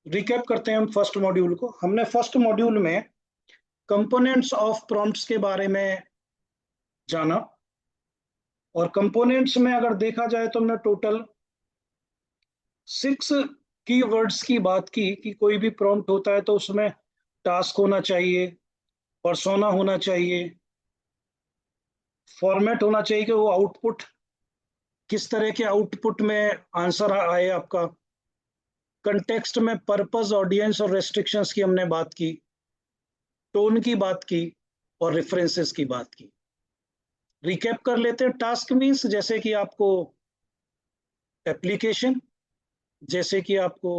Recap करते हैं हम फर्स्ट मॉड्यूल को। हमने फर्स्ट मॉड्यूल में कंपोनेंट्स ऑफ प्रॉम्प्ट्स के बारे में जाना, और कंपोनेंट्स में अगर देखा जाए तो हमने टोटल 6 कीवर्ड्स की बात की कि कोई भी प्रॉम्प्ट होता है तो उसमें टास्क होना चाहिए, पर्सोना होना चाहिए, फॉर्मेट होना चाहिए कि वो आउटपुट किस तरह के आउटपुट में आंसर आए आपका, कंटेक्स्ट में पर्पस, ऑडियंस और रेस्ट्रिक्शंस की हमने बात की, टोन की बात की और रेफरेंसेस की बात की। रिकैप कर लेते हैं। टास्क मीन्स जैसे कि आपको एप्लीकेशन, जैसे कि आपको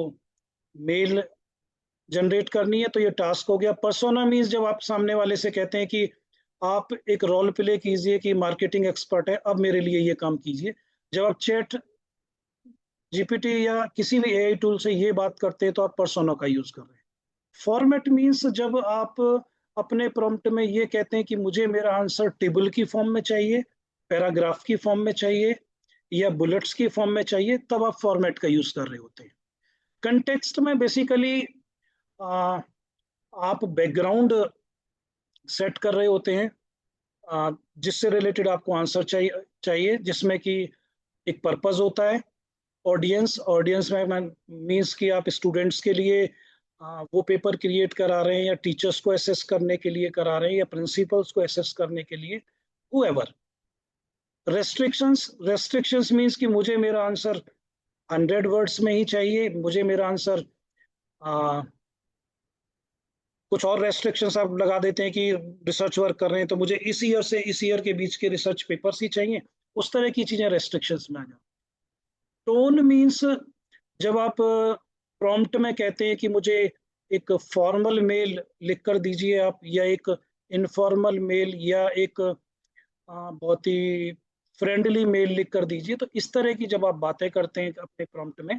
मेल जनरेट करनी है तो ये टास्क हो गया। पर्सोना मीन्स जब आप सामने वाले से कहते हैं कि आप एक रोल प्ले कीजिए कि मार्केटिंग एक्सपर्ट है, अब मेरे लिए ये काम कीजिए। जब आप चैट जीपीटी या किसी भी एआई टूल से ये बात करते हैं तो आप पर्सोना का यूज कर रहे हैं। फॉर्मेट मीन्स जब आप अपने प्रॉम्प्ट में ये कहते हैं कि मुझे मेरा आंसर टेबल की फॉर्म में चाहिए, पैराग्राफ की फॉर्म में चाहिए या बुलेट्स की फॉर्म में चाहिए, तब आप फॉर्मेट का यूज कर रहे होते हैं। कंटेक्स्ट में बेसिकली आप बैकग्राउंड सेट कर रहे होते हैं जिससे रिलेटेड आपको आंसर चाहिए, जिसमें कि एक पर्पस होता है। ऑडियंस, ऑडियंस में मीन्स कि आप स्टूडेंट्स के लिए वो पेपर क्रिएट करा रहे हैं या टीचर्स को असेस करने के लिए करा रहे हैं या प्रिंसिपल्स को असेस करने के लिए, हुएवर। रेस्ट्रिक्शंस, रेस्ट्रिक्शंस मीन्स कि मुझे मेरा आंसर 100 वर्ड्स में ही चाहिए, मुझे मेरा आंसर कुछ और रेस्ट्रिक्शंस आप लगा देते हैं कि रिसर्च वर्क कर रहे हैं तो मुझे इस ईयर से इस ईयर के बीच के रिसर्च पेपर्स ही चाहिए, उस तरह की चीजें रेस्ट्रिक्शंस में आ जाती। टोन मीन्स जब आप प्रॉम्प्ट में कहते हैं कि मुझे एक फॉर्मल मेल लिख कर दीजिए आप, या एक इनफॉर्मल मेल, या एक बहुत ही फ्रेंडली मेल लिख कर दीजिए, तो इस तरह की जब आप बातें करते हैं अपने प्रॉम्प्ट में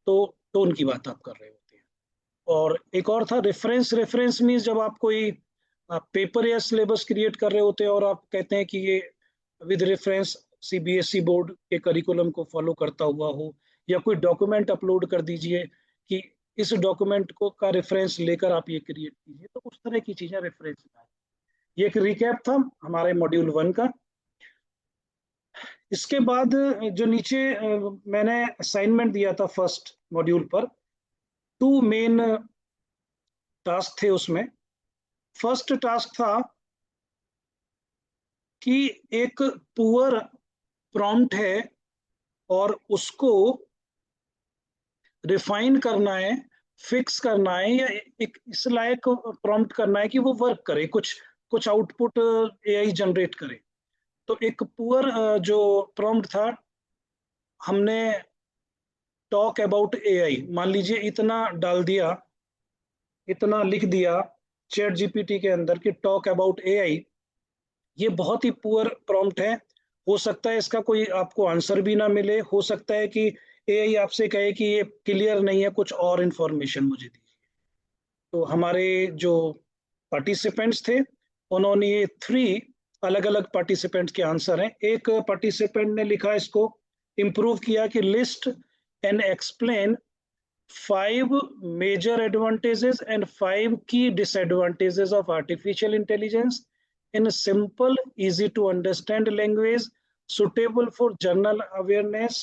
तो टोन की बात आप कर रहे होते हैं। और एक और था रेफरेंस। रेफरेंस मीन्स जब आप कोई पेपर या सिलेबस क्रिएट कर रहे होते हैं और आप कहते हैं कि ये विद रेफरेंस सीबीएसई बोर्ड के करिकुलम को फॉलो करता हुआ हो, या कोई डॉक्यूमेंट अपलोड कर दीजिए कि इस डॉक्यूमेंट को का रेफरेंस लेकर आप ये क्रिएट कीजिए, तो उस तरह की चीजें रेफरेंस में। ये एक रिकैप था हमारे मॉड्यूल 1 का। इसके बाद जो नीचे मैंने असाइनमेंट दिया था फर्स्ट मॉड्यूल पर, 2 मेन टास्क थे उसमें। फर्स्ट टास्क था कि एक पुअर प्रॉम्प्ट है और उसको रिफाइन करना है, फिक्स करना है, या एक इस लायक प्रॉम्प्ट करना है कि वो वर्क करे, कुछ कुछ आउटपुट एआई जनरेट करे। तो एक पुअर जो प्रॉम्प्ट था, हमने टॉक अबाउट एआई, मान लीजिए इतना डाल दिया, इतना लिख दिया चैट जीपीटी के अंदर कि टॉक अबाउट एआई। ये बहुत ही पुअर प्रॉम्प्ट है। हो सकता है इसका कोई आपको आंसर भी ना मिले, हो सकता है कि एआई आपसे कहे कि ये क्लियर नहीं है, कुछ और इंफॉर्मेशन मुझे दीजिए। तो हमारे जो पार्टिसिपेंट्स थे उन्होंने ये 3 अलग अलग पार्टिसिपेंट्स के आंसर हैं। एक पार्टिसिपेंट ने लिखा, इसको इम्प्रूव किया कि list and explain 5 major advantages and 5 key disadvantages of artificial intelligence in simple, easy to understand language suitable for general awareness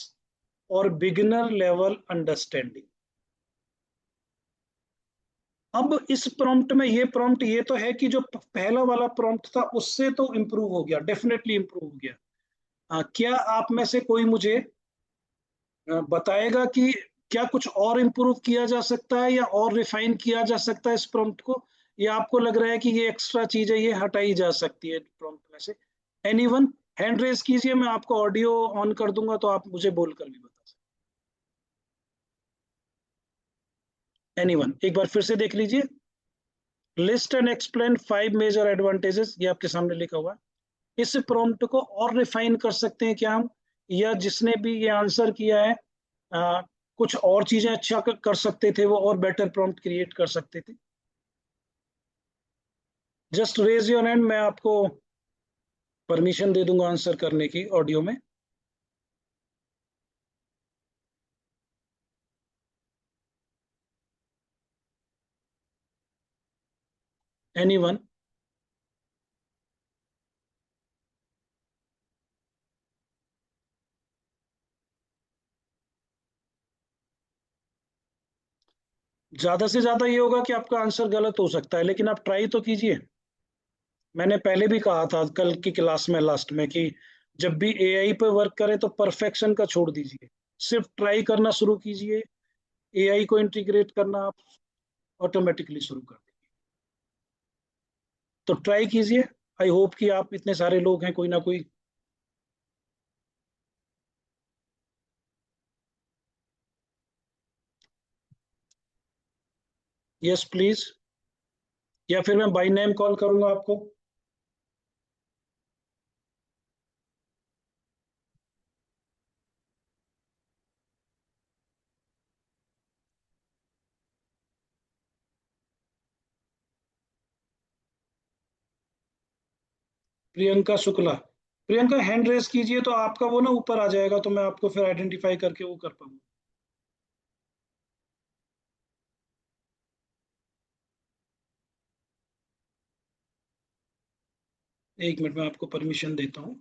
or beginner level understanding। अब इस प्रॉम्प्ट में, ये प्रॉम्प्ट ये तो है कि जो पहला वाला प्रॉम्प्ट था उससे तो इम्प्रूव हो गया, डेफिनेटली इम्प्रूव हो गया। क्या आप में से कोई मुझे बताएगा कि क्या कुछ और इम्प्रूव किया जा सकता है या और रिफाइन किया जा सकता है इस प्रॉम्प्ट को, या आपको लग रहा है कि ये एक्स्ट्रा चीज है, ये हटाई जा सकती है प्रॉम्प्ट में से? एनीवन हैंड रेज कीजिए, मैं आपको ऑडियो ऑन कर दूंगा तो आप मुझे बोलकर भी बता सकते। एनीवन, एक बार फिर से देख लीजिए। List and explain 5 major advantages, ये आपके सामने लिखा हुआ है। इस प्रॉम्प्ट को और रिफाइन कर सकते हैं क्या हम, या जिसने भी ये आंसर किया है कुछ और चीजें अच्छा कर सकते थे, वो और बेटर प्रॉम्प्ट क्रिएट कर सकते थे? जस्ट रेज योर हैंड, मैं आपको परमिशन दे दूंगा आंसर करने की ऑडियो में। एनीवन? ज्यादा से ज्यादा ये होगा कि आपका आंसर गलत हो सकता है, लेकिन आप ट्राई तो कीजिए। मैंने पहले भी कहा था कल की क्लास में लास्ट में कि जब भी एआई पे वर्क करें तो परफेक्शन का छोड़ दीजिए, सिर्फ ट्राई करना शुरू कीजिए। एआई को इंटीग्रेट करना आप ऑटोमेटिकली शुरू कर देंगे। तो ट्राई कीजिए। आई होप कि आप, इतने सारे लोग हैं, कोई ना कोई। यस प्लीज, या फिर मैं बाय नेम कॉल करूंगा आपको। प्रियंका शुक्ला। प्रियंका हैंड रेस कीजिए तो आपका वो ना ऊपर आ जाएगा, तो मैं आपको फिर आइडेंटिफाई करके वो कर पाऊंगा। एक मिनट में आपको परमिशन देता हूँ।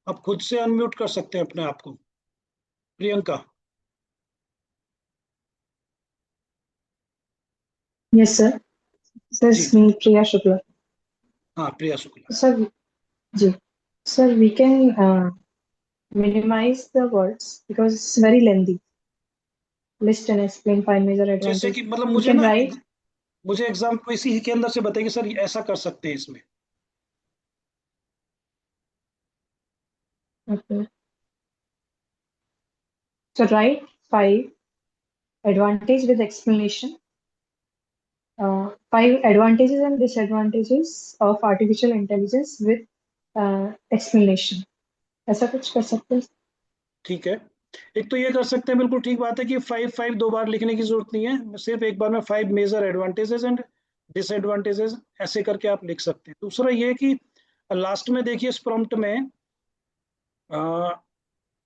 आप खुद से अनम्यूट कर सकते हैं अपने आप को, Priyanka. Yes, sir. This ji, is me, Priya Shukla. हाँ प्रिया Shukla. Sir, ji. Sir, we can minimize the words because it's very lengthy. List and explain five major जैसे advantages. कि मतलब We मुझे can ना write. मुझे एग्जाम को इसी के अंदर से बताइए सर, ऐसा कर सकते हैं इसमें। Okay. So write five advantage with explanation. Five advantages and disadvantages of artificial intelligence with explanation. ऐसा कुछ कर सकते हैं? ठीक है। एक तो ये कर सकते हैं, बिल्कुल ठीक बात है कि फाइव फाइव दो बार लिखने की जरूरत नहीं है, सिर्फ एक बार में five major advantages and disadvantages ऐसे करके आप लिख सकते हैं। दूसरा ये कि लास्ट में देखिए इस प्रॉम्प्ट में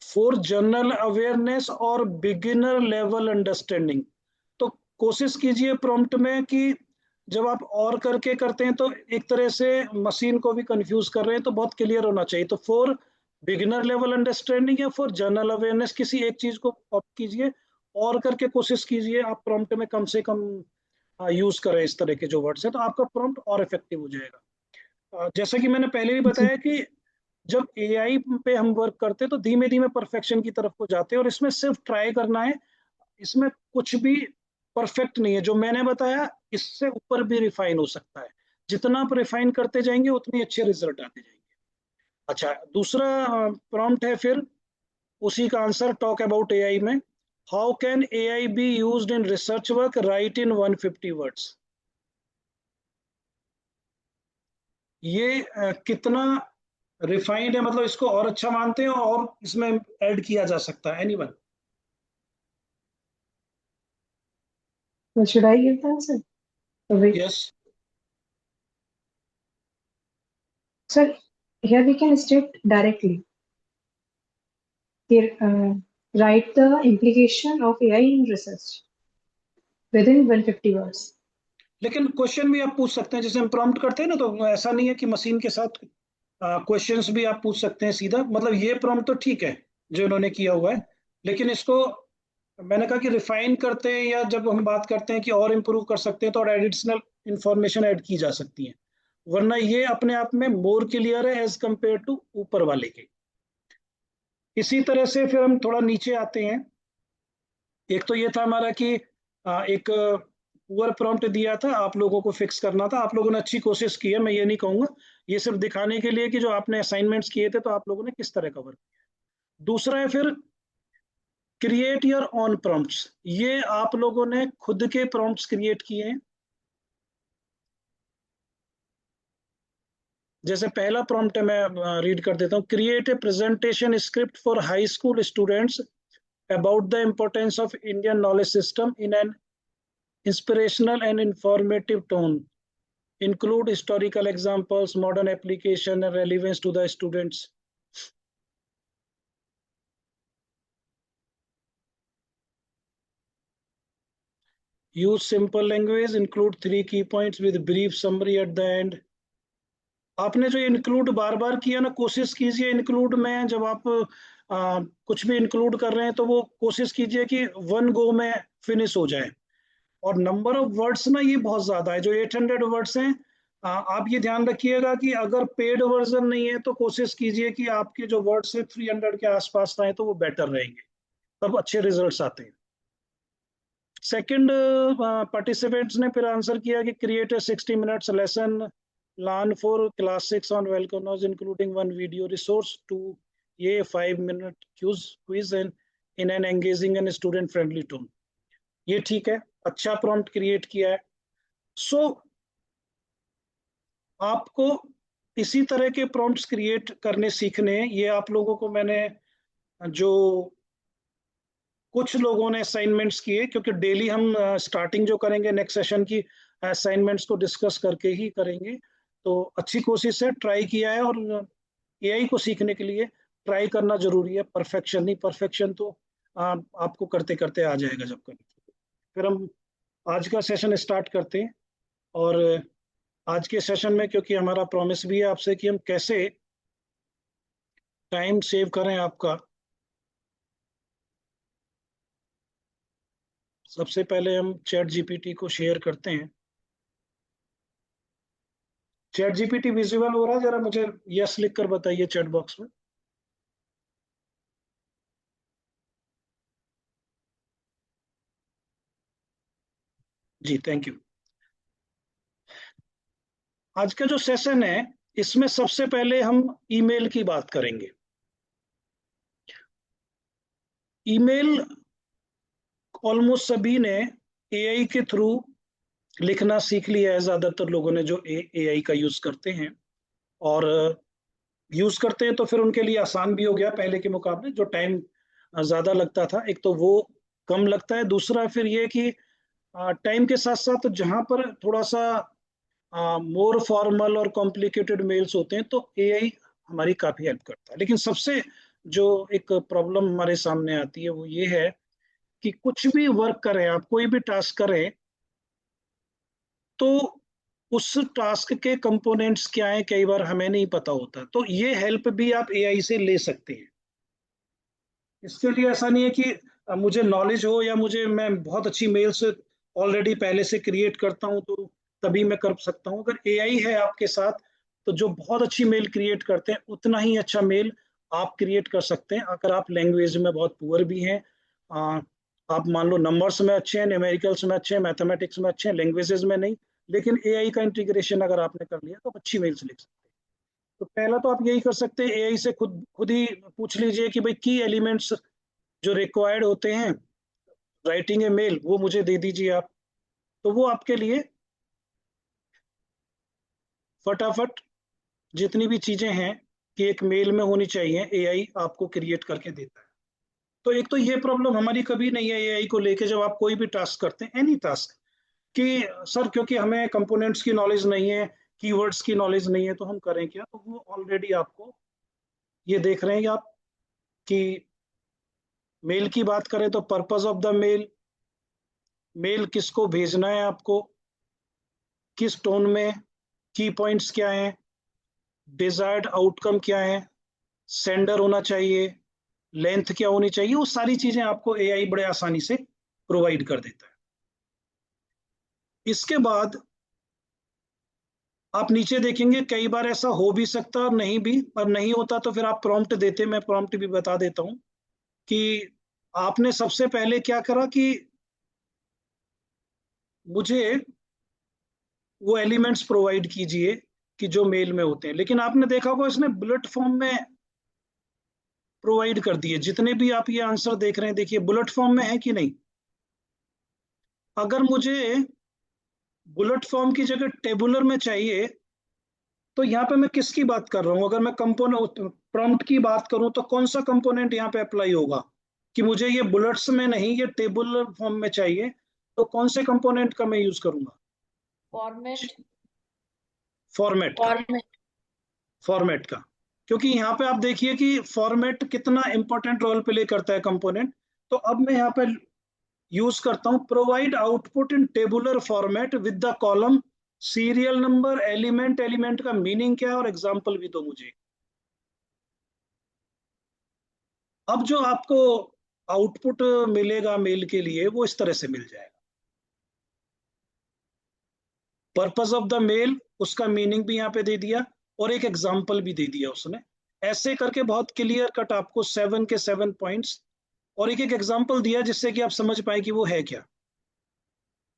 फॉर जनरल अवेयरनेस और बिगिनर लेवल अंडरस्टैंडिंग। तो कोशिश कीजिए प्रॉम्प्ट में कि जब आप और करके करते हैं तो एक तरह से मशीन को भी कंफ्यूज कर रहे हैं, तो बहुत क्लियर होना चाहिए। तो फॉर बिगिनर लेवल अंडरस्टैंडिंग या फॉर जनरल अवेयरनेस, किसी एक चीज को ऑप्ट कीजिए और करके कोशिश कीजिए आप प्रॉम्प्ट में कम से कम यूज करें इस तरह के जो वर्ड्स है, तो आपका प्रॉम्प्ट और इफेक्टिव हो जाएगा। जैसा कि मैंने पहले भी जी. बताया कि जब एआई पे हम वर्क करते हैं तो धीमे धीमे परफेक्शन की तरफ को जाते हैं, और इसमें सिर्फ ट्राई करना है। इसमें कुछ भी परफेक्ट नहीं है, जो मैंने बताया इससे ऊपर भी रिफाइन हो सकता है। जितना आप रिफाइन करते जाएंगे उतने अच्छे रिजल्ट आते जाएंगे। अच्छा, दूसरा प्रॉम्प्ट है फिर उसी का आंसर, टॉक अबाउट एआई में। How can AI be used in research work, right in 150 words. ये कितना रिफाइंड है, मतलब इसको और अच्छा मानते हैं और इसमें ऐड किया जा सकता है? Anyone? So should I give the answer? So wait. Yes. Sir, here we can state directly. Here, write the implication of AI in research within 150 words. लेकिन क्वेश्चन भी आप पूछ सकते हैं, जैसे हम प्रॉम्प्ट करते हैं ना, तो ऐसा नहीं है कि मशीन के साथ क्वेश्चंस भी आप पूछ सकते हैं सीधा। मतलब ये प्रॉम्प्ट तो ठीक है जो इन्होंने किया हुआ है, लेकिन इसको मैंने कहा कि रिफाइन करते हैं, या जब हम बात करते हैं कि और इम्प्रूव कर सकते हैं तो और एडिशनल इंफॉर्मेशन ऐड की जा सकती है, वरना ये अपने आप में मोर क्लियर है एज कंपेयर टू ऊपर वाले के। इसी तरह से फिर हम थोड़ा नीचे आते हैं। एक तो ये था हमारा कि एक पुअर प्रॉम्प्ट दिया था, आप लोगों को फिक्स करना था। आप लोगों ने अच्छी कोशिश की है, मैं ये नहीं कहूंगा। ये सिर्फ दिखाने के लिए कि जो आपने असाइनमेंट्स किए थे तो आप लोगों ने किस तरह कवर किया। दूसरा है फिर क्रिएट योर ऑन प्रॉम्प्ट्स। ये आप लोगों ने खुद के प्रॉम्प्ट्स क्रिएट किए हैं। जैसे पहला प्रॉम्प्ट है, मैं रीड कर देता हूँ। Create a presentation script for high school students about the importance of Indian knowledge system in an inspirational and informative tone. Include historical examples, modern application, and relevance to the students. Use simple language, include 3 की points with brief summary at the end. आपने जो include बार बार किया ना, कोशिश कीजिए include में जब आप कुछ भी इंक्लूड कर रहे हैं तो वो कोशिश कीजिए कि वन गो में फिनिश हो जाए। और नंबर ऑफ वर्ड्स ना ये बहुत ज्यादा है, जो 800 वर्ड्स हैं। आप ये ध्यान रखिएगा कि अगर पेड वर्जन नहीं है तो कोशिश कीजिए कि आपके जो वर्ड्स है 300 के आसपास रहे तो वो बेटर रहेंगे, तब अच्छे रिजल्ट्स आते हैं। सेकंड, पार्टिसिपेंट्स ने फिर आंसर किया कि create a 60 minutes lesson learn for class 6 on welknows including one video resource to ये 5 minute quiz and in an engaging and student friendly tone. ये ठीक है, अच्छा प्रॉम्प्ट क्रिएट किया है। सो आपको इसी तरह के प्रॉम्प्ट्स क्रिएट करने सीखने, ये आप लोगों को मैंने जो कुछ लोगों ने असाइनमेंट्स किए, क्योंकि डेली हम स्टार्टिंग जो करेंगे नेक्स्ट सेशन की असाइनमेंट्स को डिस्कस करके ही करेंगे, तो अच्छी कोशिश है, ट्राई किया है। और एआई को सीखने के लिए ट्राई करना जरूरी है, परफेक्शन नहीं। परफेक्शन तो आपको करते करते आ जाएगा जब कभी। फिर हम आज का सेशन स्टार्ट करते हैं। और आज के सेशन में, क्योंकि हमारा प्रॉमिस भी है आपसे कि हम कैसे टाइम सेव करें आपका, सबसे पहले हम चैट जीपीटी को शेयर करते हैं। चैट जीपीटी विजिबल हो रहा है? जरा मुझे यस लिख कर बताइए चैट बॉक्स में। जी, थैंक यू। आज का जो सेशन है इसमें सबसे पहले हम ईमेल की बात करेंगे। ईमेल ऑलमोस्ट सभी ने एआई के थ्रू लिखना सीख लिया है, ज्यादातर लोगों ने जो एआई का यूज करते हैं। और यूज करते हैं तो फिर उनके लिए आसान भी हो गया पहले के मुकाबले। जो टाइम ज्यादा लगता था, एक तो वो कम लगता है। दूसरा फिर ये कि टाइम के साथ साथ जहां पर थोड़ा सा मोर फॉर्मल और कॉम्प्लिकेटेड मेल्स होते हैं तो एआई हमारी काफी हेल्प करता है। लेकिन सबसे जो एक प्रॉब्लम हमारे सामने आती है वो ये है कि कुछ भी वर्क करें आप, कोई भी टास्क करें, तो उस टास्क के कंपोनेंट्स क्या हैं कई बार हमें नहीं पता होता। तो ये हेल्प भी आप एआई से ले सकते हैं। इसके लिए ऐसा नहीं है कि मुझे नॉलेज हो या मैं बहुत अच्छी मेल्स ऑलरेडी पहले से क्रिएट करता हूं तो तभी मैं कर सकता हूं। अगर एआई है आपके साथ तो जो बहुत अच्छी मेल क्रिएट करते हैं उतना ही अच्छा मेल आप क्रिएट कर सकते हैं। अगर आप लैंग्वेज में बहुत पुअर भी हैं, आप मान लो नंबर्स में अच्छे हैं, न्यूमेरिकल्स में अच्छे हैं, मैथमेटिक्स में अच्छे हैं, लैंग्वेजेस में नहीं, लेकिन एआई का इंटीग्रेशन अगर आपने कर लिया तो अच्छी मेल्स लिख सकते हैं। तो पहला तो आप यही कर सकते हैं, एआई से खुद खुद ही पूछ लीजिए कि भाई की एलिमेंट्स जो रिक्वायर्ड होते हैं राइटिंग ए मेल वो मुझे दे दीजिए आप। तो वो आपके लिए फटाफट जितनी भी चीजें हैं कि एक मेल में होनी चाहिए एआई आपको क्रिएट करके देता है। तो एक तो ये प्रॉब्लम हमारी कभी नहीं है एआई को लेके, जब आप कोई भी टास्क करते हैं, एनी टास्क, कि सर क्योंकि हमें कंपोनेंट्स की नॉलेज नहीं है, कीवर्ड्स की नॉलेज नहीं है तो हम करें क्या। तो वो ऑलरेडी आपको ये देख रहे हैं आप कि मेल की बात करें तो purpose of the mail, mail किसको भेजना है आपको, किस टोन में, की पॉइंट्स क्या हैं, डिजायर्ड आउटकम क्या है, सेंडर होना चाहिए, लेंथ क्या होनी चाहिए, वो सारी चीजें आपको एआई बड़े आसानी से प्रोवाइड कर देता है। इसके बाद आप नीचे देखेंगे कई बार ऐसा हो भी सकता है और नहीं भी, और नहीं होता तो फिर आप प्रॉम्प्ट देते, मैं प्रॉम्प्ट भी बता देता हूं कि आपने सबसे पहले क्या करा कि मुझे वो एलिमेंट्स प्रोवाइड कीजिए कि जो मेल में होते हैं। लेकिन आपने देखा होगा इसने बुलेट फॉर्म में प्रोवाइड कर दिए। जितने भी आप ये आंसर देख रहे हैं देखिए बुलेट फॉर्म में है कि नहीं। अगर मुझे बुलेट फॉर्म की जगह टेबुलर में चाहिए तो यहाँ पे मैं किसकी बात कर रहा हूँ, अगर मैं कंपोनेंट प्रॉम्प्ट की बात करूं तो कौन सा कंपोनेंट यहाँ पे अप्लाई होगा कि मुझे ये बुलेट्स में नहीं ये टेबुलर फॉर्म में चाहिए, तो कौन से कंपोनेंट का मैं यूज करूंगा। फॉर्मेट फॉर्मेट का। फॉर्मेट का, क्योंकि यहाँ पे आप देखिए कि फॉर्मेट कितना इंपॉर्टेंट रोल प्ले करता है कंपोनेंट। तो अब मैं यहाँ पे यूज करता हूं, provide output in tabular format with the column serial number element. Element का मीनिंग क्या है और एग्जांपल भी दो मुझे। अब जो आपको आउटपुट मिलेगा मेल के लिए वो इस तरह से मिल जाएगा। पर्पस ऑफ द मेल, उसका मीनिंग भी यहाँ पे दे दिया और एक एग्जाम्पल भी दे दिया उसने। ऐसे करके बहुत क्लियर कट आपको 7 के 7 पॉइंट्स और एक एक एग्जाम्पल दिया जिससे कि आप समझ पाए कि वो है क्या।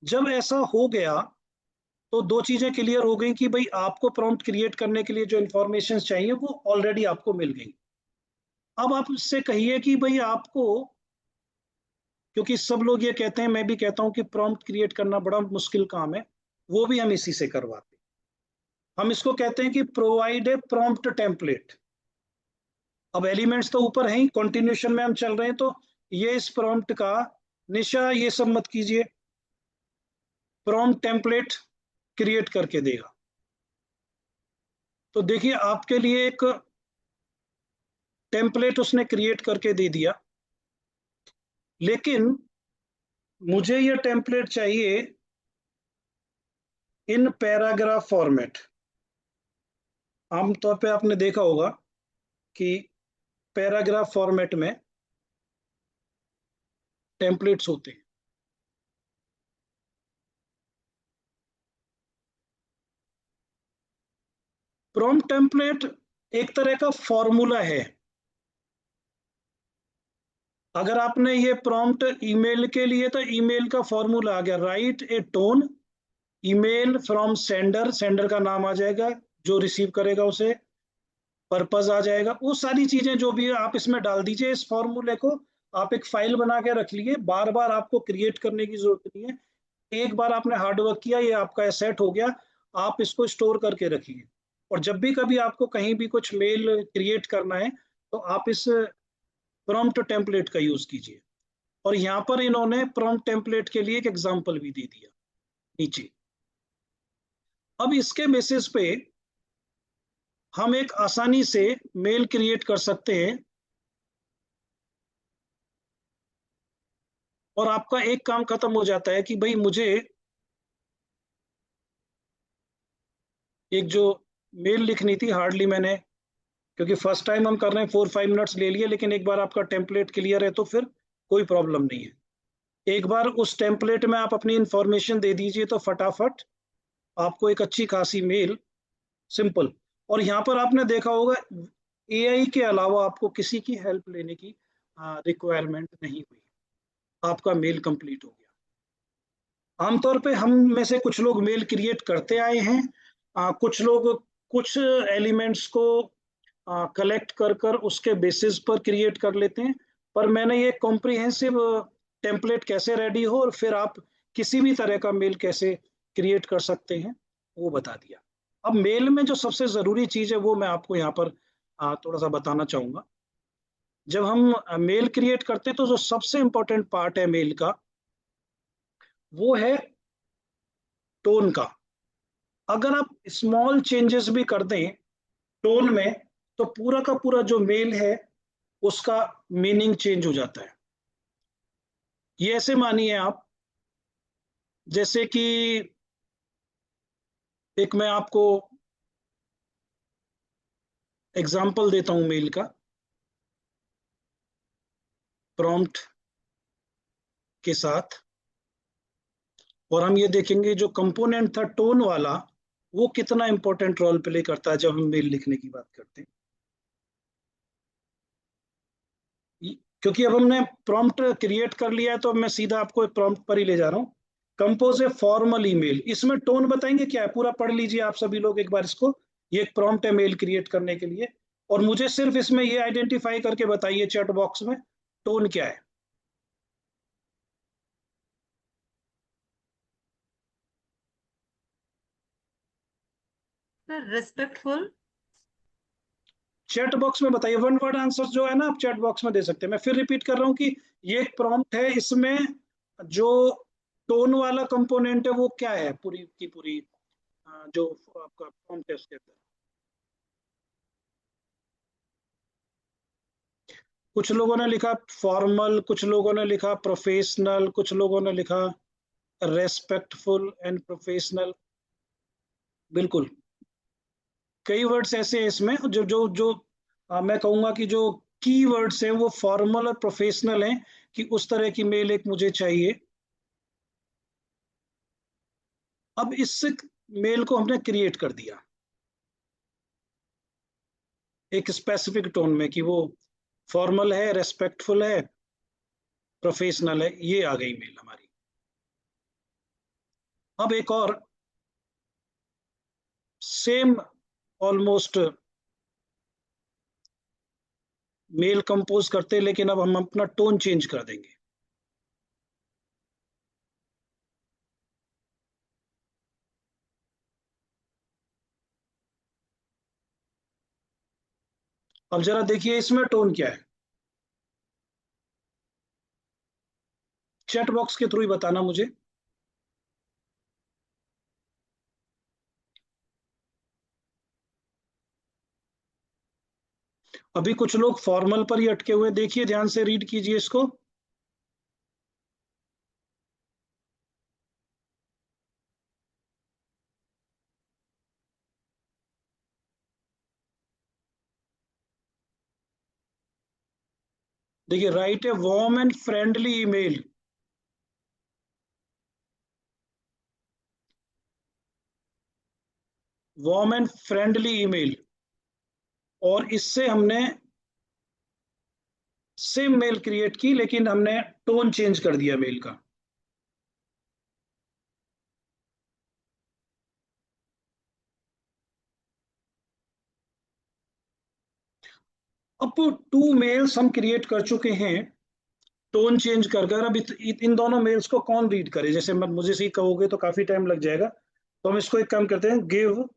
जब ऐसा हो गया तो दो चीजें क्लियर हो गई कि भाई आपको प्रॉम्प्ट क्रिएट करने के लिए जो इंफॉर्मेशन चाहिए वो ऑलरेडी आपको मिल गई। अब आप इससे कहिए कि भाई आपको, क्योंकि सब लोग ये कहते हैं, मैं भी कहता हूं कि प्रॉम्प्ट क्रिएट करना बड़ा मुश्किल काम है, वो भी हम इसी से करवाते हैं। हम इसको कहते हैं कि प्रोवाइड ए प्रॉम्प्ट टेम्पलेट। अब एलिमेंट्स तो ऊपर हैं ही, कंटिन्यूशन में हम चल रहे हैं, तो ये इस प्रॉम्प्ट का, निशा ये सब मत कीजिए, प्रॉम्प्ट टेम्पलेट क्रिएट करके देगा। तो देखिए आपके लिए एक टेम्पलेट उसने क्रिएट करके दे दिया, लेकिन मुझे ये टेम्पलेट चाहिए इन पैराग्राफ फॉर्मेट। आमतौर पे आपने देखा होगा कि पैराग्राफ फॉर्मेट में टेम्पलेट्स होते हैं। प्रॉम्प्ट टेम्पलेट एक तरह का फॉर्मूला है। अगर आपने ये प्रॉम्प्ट ईमेल के लिए, तो ईमेल का फॉर्मूला आ गया, right A tone email from sender, sender का नाम आ जाएगा, जो रिसीव करेगा उसे पर्पस आ जाएगा, वो सारी चीजें जो भी है आप इसमें डाल दीजिए। इस फॉर्मूले को आप एक फाइल बना के रख लिए, बार बार आपको क्रिएट करने की जरूरत नहीं है। एक बार आपने हार्डवर्क किया, ये आपका सेट हो गया, आप इसको स्टोर करके रखिए। और जब भी कभी आपको कहीं भी कुछ मेल क्रिएट करना है तो आप इस प्रॉम्प्ट टेम्पलेट का यूज कीजिए। और यहाँ पर इन्होंने प्रॉम्प्ट टेम्पलेट के लिए एक एग्जाम्पल भी दे दिया नीचे। अब इसके बेसिस पे हम एक आसानी से मेल क्रिएट कर सकते हैं और आपका एक काम खत्म हो जाता है कि भाई मुझे एक जो मेल लिखनी थी, हार्डली मैंने, क्योंकि फर्स्ट टाइम हम कर रहे हैं 4-5 मिनट्स ले लिए, लेकिन एक बार आपका टेम्पलेट क्लियर है तो फिर कोई प्रॉब्लम नहीं है। एक बार उस टेम्पलेट में आप अपनी इंफॉर्मेशन दे दीजिए तो फटाफट आपको एक अच्छी खासी मेल, सिंपल। और यहाँ पर आपने देखा होगा एआई के अलावा आपको किसी की हेल्प लेने की रिक्वायरमेंट नहीं हुई, आपका मेल कंप्लीट हो गया। आमतौर पे हम में से कुछ लोग मेल क्रिएट करते आए हैं, कुछ लोग कुछ एलिमेंट्स को कलेक्ट कर कर उसके बेसिस पर क्रिएट कर लेते हैं। पर मैंने ये कॉम्प्रिहेंसिव टेम्पलेट कैसे रेडी हो और फिर आप किसी भी तरह का मेल कैसे क्रिएट कर सकते हैं वो बता दिया। अब मेल में जो सबसे जरूरी चीज है वो मैं आपको यहाँ पर थोड़ा सा बताना चाहूंगा। जब हम मेल क्रिएट करते हैं तो जो सबसे इंपॉर्टेंट पार्ट है मेल का वो है टोन का। अगर आप स्मॉल चेंजेस भी कर दें टोन में तो पूरा का पूरा जो मेल है उसका मीनिंग चेंज हो जाता है। ये ऐसे मानिए आप, जैसे कि एक मैं आपको एग्जांपल देता हूं मेल का, प्रॉम्प्ट के साथ, और हम ये देखेंगे जो कंपोनेंट था टोन वाला वो कितना इंपॉर्टेंट रोल प्ले करता है जब हम मेल लिखने की बात करते हैं। क्योंकि अब हमने प्रॉम्प्ट क्रिएट कर लिया है तो मैं सीधा आपको एक प्रॉम्प्ट पर ही ले जा रहा हूँ। कंपोज ए फॉर्मल ईमेल, इसमें टोन बताएंगे क्या है, पूरा पढ़ लीजिए आप सभी लोग एक बार इसको। ये एक प्रॉम्प्ट है मेल क्रिएट करने के लिए, और मुझे सिर्फ इसमें ये आइडेंटिफाई करके बताइए चैट बॉक्स में टोन क्या है। Sir respectful. चैट बॉक्स में बताइए, वन वर्ड आंसर जो है ना आप चैट बॉक्स में दे सकते हैं। मैं फिर रिपीट कर रहा हूँ कि ये एक प्रॉम्प्ट है, इसमें जो टोन वाला कंपोनेंट है वो क्या है, पूरी की पूरी जो आपका प्रॉम्प्ट है उसके अंदर। कुछ लोगों ने लिखा फॉर्मल, कुछ लोगों ने लिखा प्रोफेशनल, कुछ लोगों ने लिखा रेस्पेक्टफुल एंड प्रोफेशनल। बिल्कुल, कई वर्ड्स ऐसे हैं इसमें जो जो जो मैं कहूंगा कि जो की वर्ड्स हैं वो फॉर्मल और प्रोफेशनल हैं, कि उस तरह की मेल एक मुझे चाहिए। अब इस मेल को हमने क्रिएट कर दिया एक स्पेसिफिक टोन में, कि वो फॉर्मल है, रेस्पेक्टफुल है, प्रोफेशनल है, ये आ गई मेल हमारी। अब एक और सेम ऑलमोस्ट मेल कंपोज करते हैं, लेकिन अब हम अपना टोन चेंज कर देंगे। अब जरा देखिए इसमें टोन क्या है, चैट बॉक्स के थ्रू ही बताना मुझे। अभी कुछ लोग फॉर्मल पर ही अटके हुए, देखिए ध्यान से रीड कीजिए इसको। देखिए, right a warm and friendly email. Warm and friendly email, और इससे हमने सेम मेल क्रिएट की, लेकिन हमने टोन चेंज कर दिया मेल का। अब टू मेल्स हम क्रिएट कर चुके हैं टोन चेंज कर कर। अब इन दोनों मेल्स को कौन रीड करे, जैसे मुझे से ही कहोगे तो काफी टाइम लग जाएगा, तो हम इसको एक काम करते हैं, give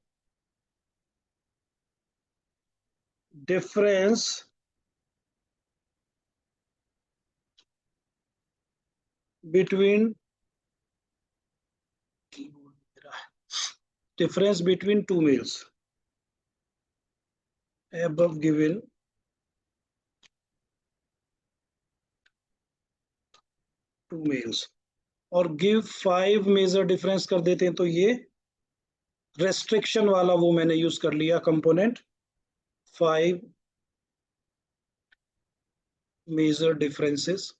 difference between two mails above given two mails, और गिव 5 मेजर डिफरेंस कर देते हैं, तो ये रेस्ट्रिक्शन वाला वो मैंने यूज कर लिया कंपोनेंट, 5 मेजर डिफरेंसेस।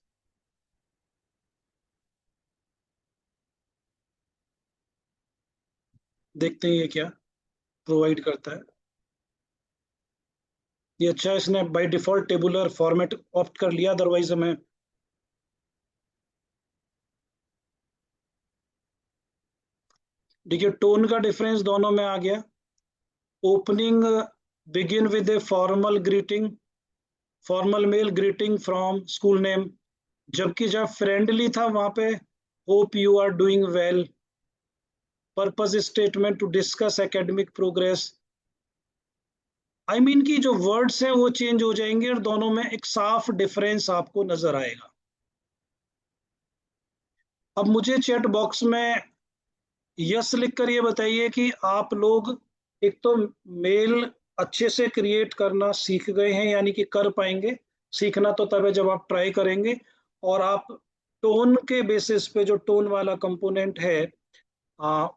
देखते हैं ये क्या प्रोवाइड करता है। ये अच्छा, इसने by default tabular format opt कर लिया, अदरवाइज हमें देखिए टोन का डिफरेंस दोनों में आ गया। Opening begin with a formal greeting, formal mail greeting from school name, जबकि जब फ्रेंडली था वहां पे hope you are doing well, purpose statement to discuss academic progress. I mean की जो वर्ड्स हैं वो चेंज हो जाएंगे और दोनों में एक साफ डिफरेंस आपको नजर आएगा। अब मुझे चैट बॉक्स में यस लिखकर ये बताइए कि आप लोग एक तो मेल अच्छे से क्रिएट करना सीख गए हैं, यानी कि कर पाएंगे। सीखना तो तब है जब आप ट्राई करेंगे, और आप टोन के बेसिस पे जो टोन वाला कंपोनेंट है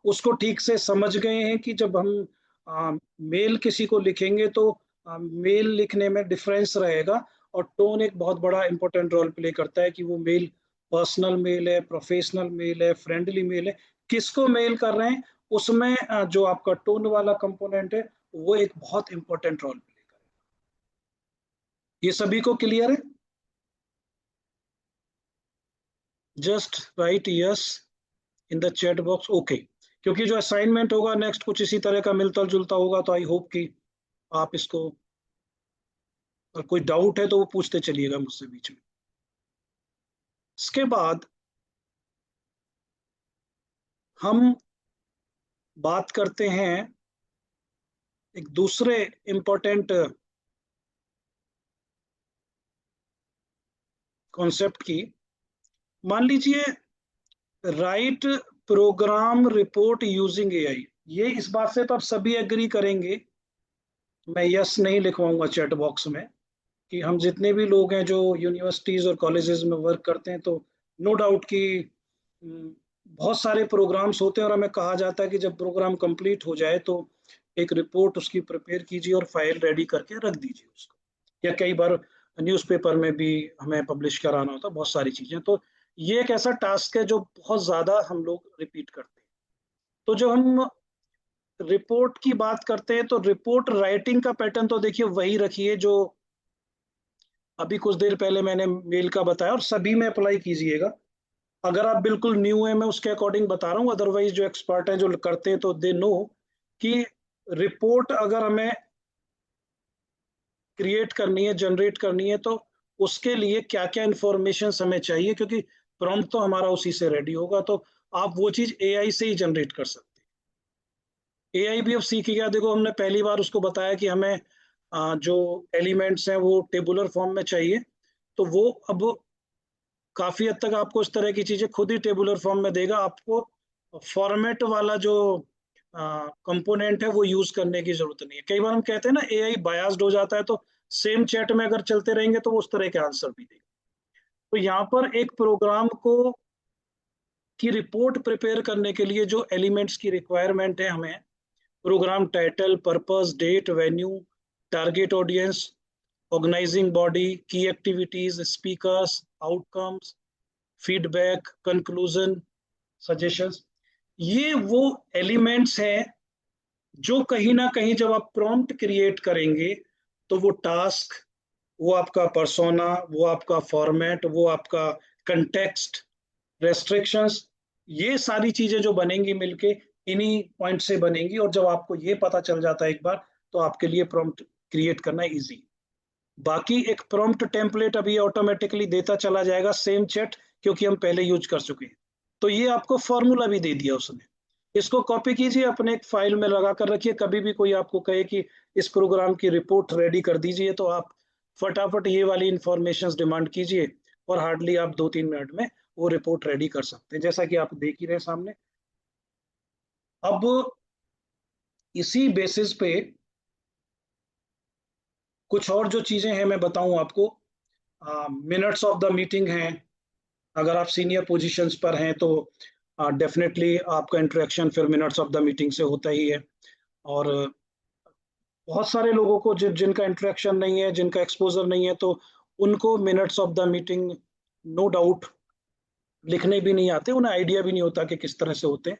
उसको ठीक से समझ गए हैं, कि जब हम मेल किसी को लिखेंगे तो मेल लिखने में डिफरेंस रहेगा, और टोन एक बहुत बड़ा इंपॉर्टेंट रोल प्ले करता है, कि वो मेल पर्सनल मेल है, प्रोफेशनल मेल है, फ्रेंडली मेल है, किसको मेल कर रहे हैं, उसमें जो आपका टोन वाला कंपोनेंट है वो एक बहुत इंपॉर्टेंट रोल प्ले करेगा। ये सभी को क्लियर है? Just right yes in the chat box, okay. क्योंकि जो असाइनमेंट होगा नेक्स्ट कुछ इसी तरह का मिलता जुलता होगा, तो आई होप कि आप इसको, और कोई डाउट है तो वो पूछते चलिएगा मुझसे बीच में। इसके बाद हम बात करते हैं एक दूसरे इंपॉर्टेंट कॉन्सेप्ट की। मान लीजिए write program report using AI, ये इस बात से तो आप सभी एग्री करेंगे, मैं यस नहीं लिखवाऊंगा चैट बॉक्स में। कि हम जितने भी लोग हैं जो यूनिवर्सिटीज और कॉलेजेस में वर्क करते हैं, तो नो डाउट कि बहुत सारे प्रोग्राम्स होते हैं और हमें कहा जाता है कि जब प्रोग्राम कंप्लीट हो जाए तो एक रिपोर्ट उसकी प्रिपेयर कीजिए और फाइल रेडी करके रख दीजिए उसको, या कई बार न्यूज़पेपर में भी हमें पब्लिश कराना होता है, बहुत सारी चीजें। तो ये एक ऐसा टास्क है जो बहुत ज्यादा हम लोग रिपीट करते हैं। तो जो हम रिपोर्ट की बात करते हैं, तो रिपोर्ट राइटिंग का पैटर्न तो देखिए वही रखिए जो अभी कुछ देर पहले मैंने मेल का बताया, और सभी में अप्लाई कीजिएगा। अगर आप बिल्कुल न्यू है, मैं उसके अकॉर्डिंग बता रहा हूँ, अदरवाइज जो एक्सपर्ट हैं जो करते हैं तो दे नो कि रिपोर्ट अगर हमें क्रिएट करनी है, जनरेट करनी है, तो उसके लिए क्या क्या इंफॉर्मेशन हमें चाहिए, क्योंकि प्रॉम्प्ट तो हमारा उसी से रेडी होगा। तो आप वो चीज एआई से ही जनरेट कर सकते हैं। एआई भी अब सीख गया। देखो, हमने पहली बार उसको बताया कि हमें जो एलिमेंट्स हैं वो टेबुलर फॉर्म में चाहिए, तो वो अब काफी हद तक आपको इस तरह की चीजें खुद ही टेबुलर फॉर्म में देगा। आपको फॉर्मेट वाला जो कंपोनेंट है वो यूज करने की जरूरत नहीं है। कई बार हम कहते हैं ना एआई बायास्ड हो जाता है, तो सेम चैट में अगर चलते रहेंगे तो वो उस तरह के आंसर भी देगा। तो यहाँ पर एक प्रोग्राम को की रिपोर्ट प्रिपेयर करने के लिए जो एलिमेंट्स की रिक्वायरमेंट है हमें, programme title, purpose, date, venue, target audience, organising body, की activities, speakers, outcomes, feedback, conclusion, suggestions, ये वो एलिमेंट्स हैं जो कहीं ना कहीं जब आप प्रॉम्प्ट क्रिएट करेंगे तो वो टास्क, वो आपका पर्सोना, वो आपका फॉर्मेट, वो आपका कंटेक्स्ट, रेस्ट्रिक्शंस, ये सारी चीजें जो बनेंगी मिलके इन्हीं पॉइंट से बनेंगी। और जब आपको ये पता चल जाता है एक बार, तो आपके लिए प्रॉम्प्ट क्रिएट करना इजी। बाकी एक प्रॉम्प्ट टेम्पलेट अभी ऑटोमेटिकली देता चला जाएगा सेम चैट, क्योंकि हम पहले यूज कर चुके हैं। तो ये आपको फॉर्मूला भी दे दिया उसने। इसको कॉपी कीजिए, अपने एक फाइल में लगा कर रखिए। कभी भी कोई आपको कहे कि इस प्रोग्राम की रिपोर्ट रेडी कर दीजिए, तो आप फटाफट ये वाली इंफॉर्मेशन डिमांड कीजिए, और हार्डली आप 2-3 मिनट में वो रिपोर्ट रेडी कर सकते हैं, जैसा कि आप देख ही रहे सामने। अब इसी बेसिस पे कुछ और जो चीजें हैं मैं बताऊं आपको। मिनट्स ऑफ द मीटिंग हैं। अगर आप सीनियर पोजीशंस पर हैं तो डेफिनेटली आपका इंटरेक्शन फिर मिनट्स ऑफ द मीटिंग से होता ही है। और बहुत सारे लोगों को जिनका इंटरेक्शन नहीं है, जिनका एक्सपोजर नहीं है, तो उनको minutes of the meeting no doubt लिखने भी नहीं आते, उन्हें आइडिया भी नहीं होता कि किस तरह से होते हैं।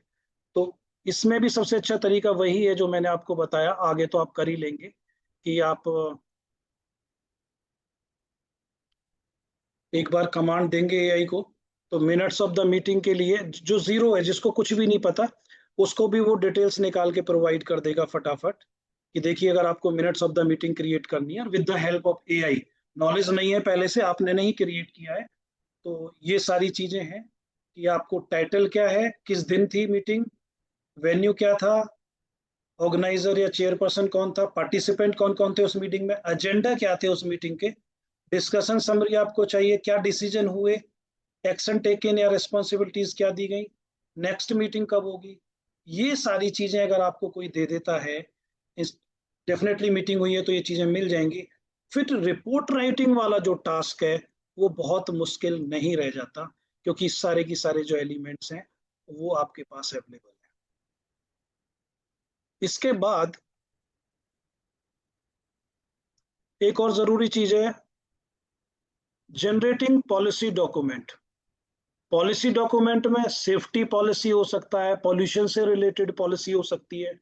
तो इसमें भी सबसे अच्छा तरीका वही है जो मैंने आपको बताया। आगे तो आप कर ही लेंगे कि आप एक बार कमांड देंगे एआई को, तो मिनट्स ऑफ द मीटिंग के लिए जो जीरो है, जिसको कुछ भी नहीं पता, उसको भी वो डिटेल्स निकाल के प्रोवाइड कर देगा फटाफट कि देखिए अगर आपको minutes of the meeting create करनी है with the help of AI, knowledge नहीं है पहले से, आपने नहीं क्रिएट किया है, तो ये सारी चीजें हैं कि आपको टाइटल क्या है, किस दिन थी मीटिंग, वेन्यू क्या था, ऑर्गेनाइजर या चेयरपर्सन कौन था, पार्टिसिपेंट कौन कौन थे उस मीटिंग में, एजेंडा क्या थे उस मीटिंग के, डिस्कशन समरी आपको चाहिए, क्या डिसीजन हुए, एक्शन टेकन या रिस्पॉन्सिबिलिटीज क्या दी गई, नेक्स्ट मीटिंग कब होगी। ये सारी चीजें अगर आपको कोई दे देता है, इस डेफिनेटली मीटिंग हुई है तो ये चीजें मिल जाएंगी। फिर रिपोर्ट राइटिंग वाला जो टास्क है वो बहुत मुश्किल नहीं रह जाता, क्योंकि सारे की सारे जो एलिमेंट्स हैं वो आपके पास अवेलेबल है। इसके बाद एक और जरूरी चीज है, generating policy document. Policy document में सेफ्टी पॉलिसी हो सकता है, पॉल्यूशन से रिलेटेड पॉलिसी हो सकती है।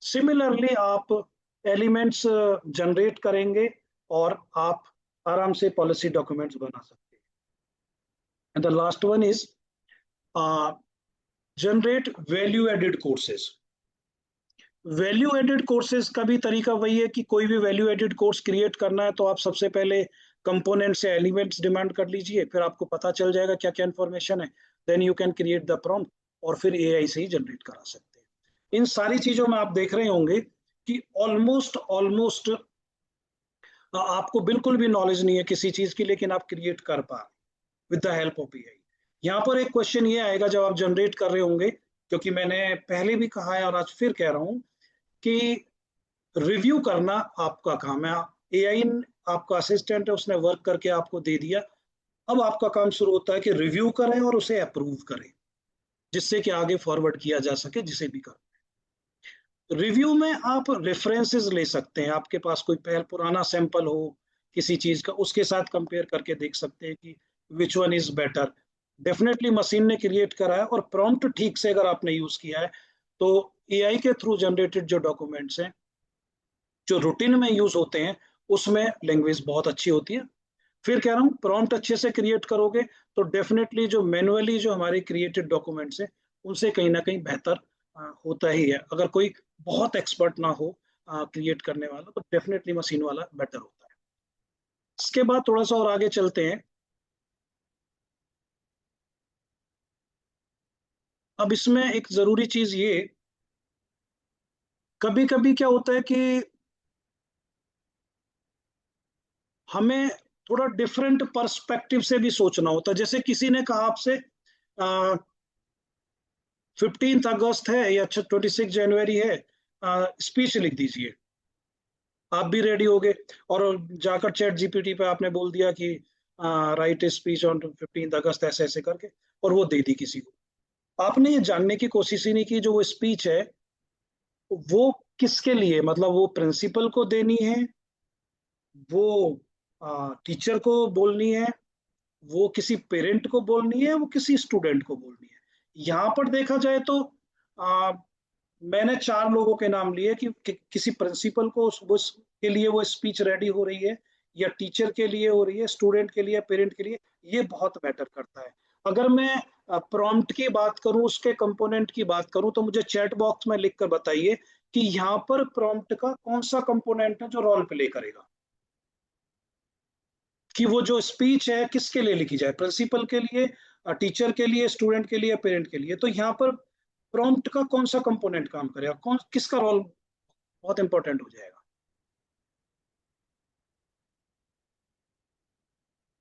सिमिलरली आप एलिमेंट्स जनरेट करेंगे और आप आराम से पॉलिसी डॉक्यूमेंट्स बना सकते हैं। And the last one is generate value added courses. Value added courses का भी तरीका वही है कि कोई भी वैल्यू एडेड कोर्स क्रिएट करना है तो आप सबसे पहले कंपोनेंट्स या एलिमेंट्स डिमांड कर लीजिए, फिर आपको पता चल जाएगा क्या क्या इंफॉर्मेशन है, then you can create the prompt, और फिर एआई से ही जनरेट करा सकते हैं। इन सारी चीजों में आप देख रहे होंगे कि ऑलमोस्ट ऑलमोस्ट आपको बिल्कुल भी नॉलेज नहीं है किसी चीज की, लेकिन आप क्रिएट कर पा रहे with the help of AI. यहाँ पर एक क्वेश्चन ये आएगा जब आप जनरेट कर रहे होंगे, क्योंकि मैंने पहले भी कहा है और आज फिर कह रहा हूं कि रिव्यू करना आपका काम है। एआई आपका असिस्टेंट है उसने वर्क करके आपको दे दिया। अब आपका काम शुरू होता है कि रिव्यू करें और उसे अप्रूव करें, जिससे कि आगे फॉरवर्ड किया जा सके जिसे भी कर। रिव्यू में आप रेफरेंसेस ले सकते हैं, आपके पास कोई पहले पुराना सैंपल हो किसी चीज का, उसके साथ कंपेयर करके देख सकते हैं कि which one is better. Definitely machine ने क्रिएट करा है, और प्रॉम्प्ट ठीक से अगर आपने यूज किया है तो एआई के थ्रू जनरेटेड जो डॉक्यूमेंट्स हैं जो रूटीन में यूज होते हैं उसमें लैंग्वेज बहुत अच्छी होती है। फिर कह रहा हूँ प्रॉम्प्ट अच्छे से क्रिएट करोगे तो डेफिनेटली जो मैनुअली जो हमारे क्रिएटेड डॉक्यूमेंट्स हैं उनसे कहीं ना कहीं बेहतर होता ही है। अगर कोई बहुत एक्सपर्ट ना हो क्रिएट करने वाला तो डेफिनेटली मशीन वाला बेटर होता है। इसके बाद थोड़ा सा और आगे चलते हैं। अब इसमें एक जरूरी चीज ये, कभी कभी क्या होता है कि हमें थोड़ा डिफरेंट पर्सपेक्टिव से भी सोचना होता है। जैसे किसी ने कहा आपसे 15 अगस्त है या 26 जनवरी है, स्पीच लिख दीजिए। आप भी रेडी हो गए और जाकर चैट जीपीटी पे आपने बोल दिया कि राइट स्पीच ऑन 15 अगस्त ऐसे ऐसे करके, और वो दे दी किसी को। आपने ये जानने की कोशिश ही नहीं की जो वो स्पीच है वो किसके लिए, मतलब वो प्रिंसिपल को देनी है, वो टीचर को बोलनी है, वो किसी पेरेंट को बोलनी है, वो किसी स्टूडेंट को बोलनी है। यहाँ पर देखा जाए तो आ, मैंने 4 लोगों के नाम लिए कि किसी प्रिंसिपल को के लिए वो स्पीच रेडी हो रही है, या टीचर के लिए हो रही है, स्टूडेंट के लिए, पेरेंट के लिए। ये बहुत मैटर करता है। अगर मैं प्रॉम्प्ट की बात करूं, उसके कंपोनेंट की बात करूं, तो मुझे चैट बॉक्स में लिख कर बताइए कि यहाँ पर प्रॉम्प्ट का कौन सा कंपोनेंट है जो रोल प्ले करेगा, कि वो जो स्पीच है किसके लिए लिखी जाए, प्रिंसिपल के लिए, टीचर के लिए, स्टूडेंट के लिए, पेरेंट के लिए। तो यहाँ पर प्रॉम्प्ट का कौन सा कंपोनेंट काम करेगा, कौन किसका रोल बहुत इंपॉर्टेंट हो जाएगा।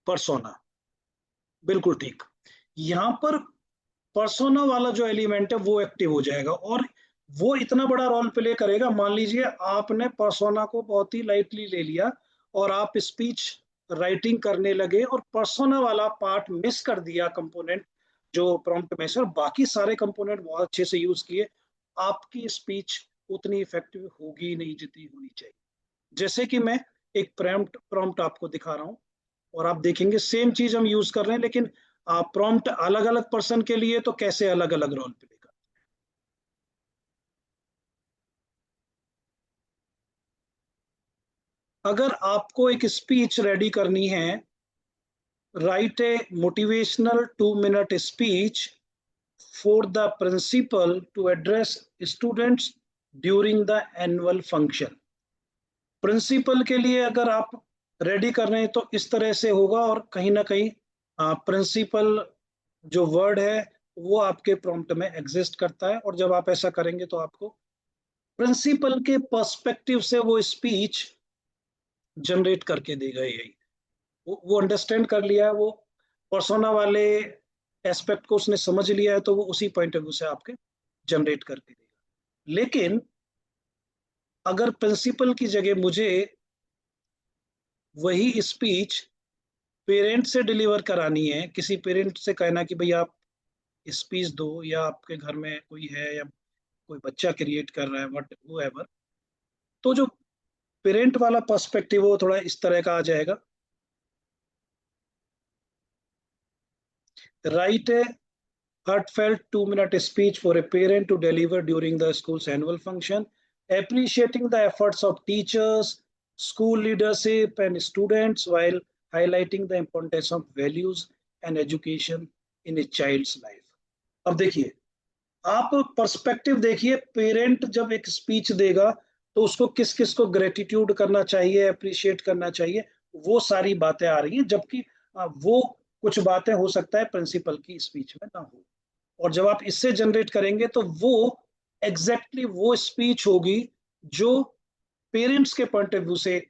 परसोना, बिल्कुल ठीक। यहाँ पर परसोना वाला जो एलिमेंट है वो एक्टिव हो जाएगा, और वो इतना बड़ा रोल प्ले करेगा। मान लीजिए आपने परसोना को बहुत ही लाइटली ले लिया और आप स्पीच राइटिंग करने लगे और परसोना वाला पार्ट मिस कर दिया कंपोनेंट जो प्रॉम्प्ट में से, और बाकी सारे कंपोनेंट बहुत अच्छे से यूज किए, आपकी स्पीच उतनी इफेक्टिव होगी नहीं जितनी होनी चाहिए। जैसे कि मैं एक प्रॉम्प्ट प्रॉम्प्ट आपको दिखा रहा हूँ, और आप देखेंगे सेम चीज हम यूज कर रहे हैं, लेकिन प्रॉम्प्ट अलग अलग पर्सन के लिए तो कैसे अलग अलग रोल प्ले कर। अगर आपको एक स्पीच रेडी करनी है, write a motivational 2 minute speech for the principal to address students during the annual function. Principal के लिए अगर आप रेडी कर रहे हैं तो इस तरह से होगा, और कहीं ना कहीं प्रिंसिपल जो वर्ड है वो आपके प्रॉम्प्ट में एग्जिस्ट करता है, और जब आप ऐसा करेंगे तो आपको प्रिंसिपल के पर्सपेक्टिव से वो स्पीच जनरेट करके देगा यही। वो अंडरस्टैंड कर लिया है, वो पर्सोना वाले एस्पेक्ट को उसने समझ लिया है, तो वो उसी पॉइंट ऑफ व्यू से आपके जनरेट करके देगा। लेकिन अगर प्रिंसिपल की जगह मुझे वही स्पीच पेरेंट से डिलीवर करानी है, किसी पेरेंट से कहना कि भाई आप स्पीच दो, या आपके घर में कोई है या कोई बच्चा क्रिएट कर रहा है वट एवर, तो जो पेरेंट वाला पर्सपेक्टिव वो थोड़ा इस तरह का आ जाएगा। Right A heartfelt 2 minute speech for a parent to deliver during the school's annual function, appreciating the efforts of teachers, school leadership, and students while highlighting the importance of values and education in a child's life. अब देखिए, आप perspective देखिए, parent जब एक speech देगा तो उसको किस किस को ग्रेटिट्यूड करना चाहिए, अप्रिशिएट करना चाहिए, वो सारी बातें आ रही हैं। जबकि वो कुछ बातें हो सकता है प्रिंसिपल की स्पीच में ना हो, और जब आप इससे जनरेट करेंगे तो वो एग्जैक्टली वो स्पीच होगी जो पेरेंट्स के पॉइंट ऑफ व्यू से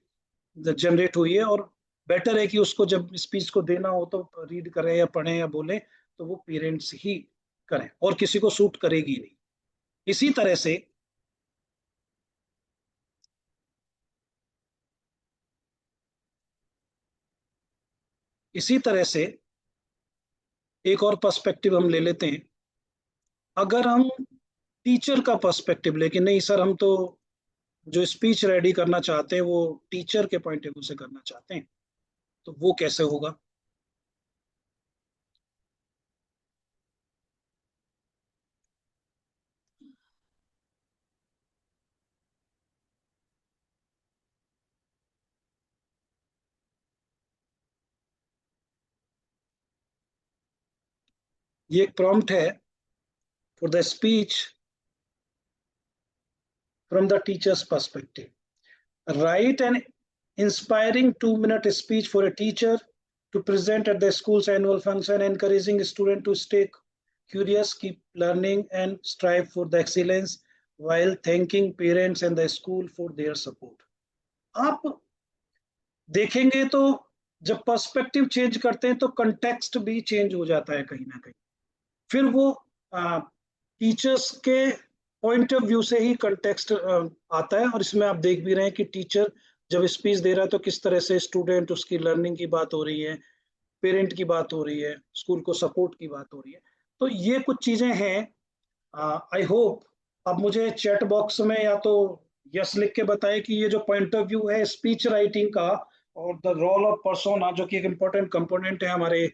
जनरेट हुई है। और बेटर है कि उसको जब स्पीच को देना हो तो रीड करें या पढ़ें या बोलें तो वो पेरेंट्स ही करें, और किसी को सूट करेगी नहीं। इसी तरह से इसी तरह से एक और पर्सपेक्टिव हम ले लेते हैं। अगर हम टीचर का पर्सपेक्टिव लेके, नहीं सर हम तो जो स्पीच रेडी करना चाहते हैं वो टीचर के पॉइंट ऑफ व्यू से करना चाहते हैं, तो वो कैसे होगा? ये एक प्रॉम्प्ट है for the speech from the teachers perspective. Write an inspiring 2-minute speech for a teacher to present at the school's annual function, encouraging students to stay curious, keep learning, and strive for the excellence while thanking parents and the school for their support. आप देखेंगे तो जब perspective change करते हैं तो context भी change हो जाता है कहीं ना कहीं। फिर वो टीचर्स के पॉइंट ऑफ व्यू से ही कंटेक्स्ट आता है। और इसमें आप देख भी रहे हैं कि टीचर जब स्पीच दे रहा है तो किस तरह से स्टूडेंट उसकी लर्निंग की बात हो रही है, पेरेंट की बात हो रही है, स्कूल को सपोर्ट की बात हो रही है। तो ये कुछ चीजें हैं। आई होप आप मुझे चैट बॉक्स में या तो यस लिख के बताएं कि ये जो पॉइंट ऑफ व्यू है स्पीच राइटिंग का और द रोल ऑफ पर्सोना, जो कि एक इम्पोर्टेंट कंपोनेंट है हमारे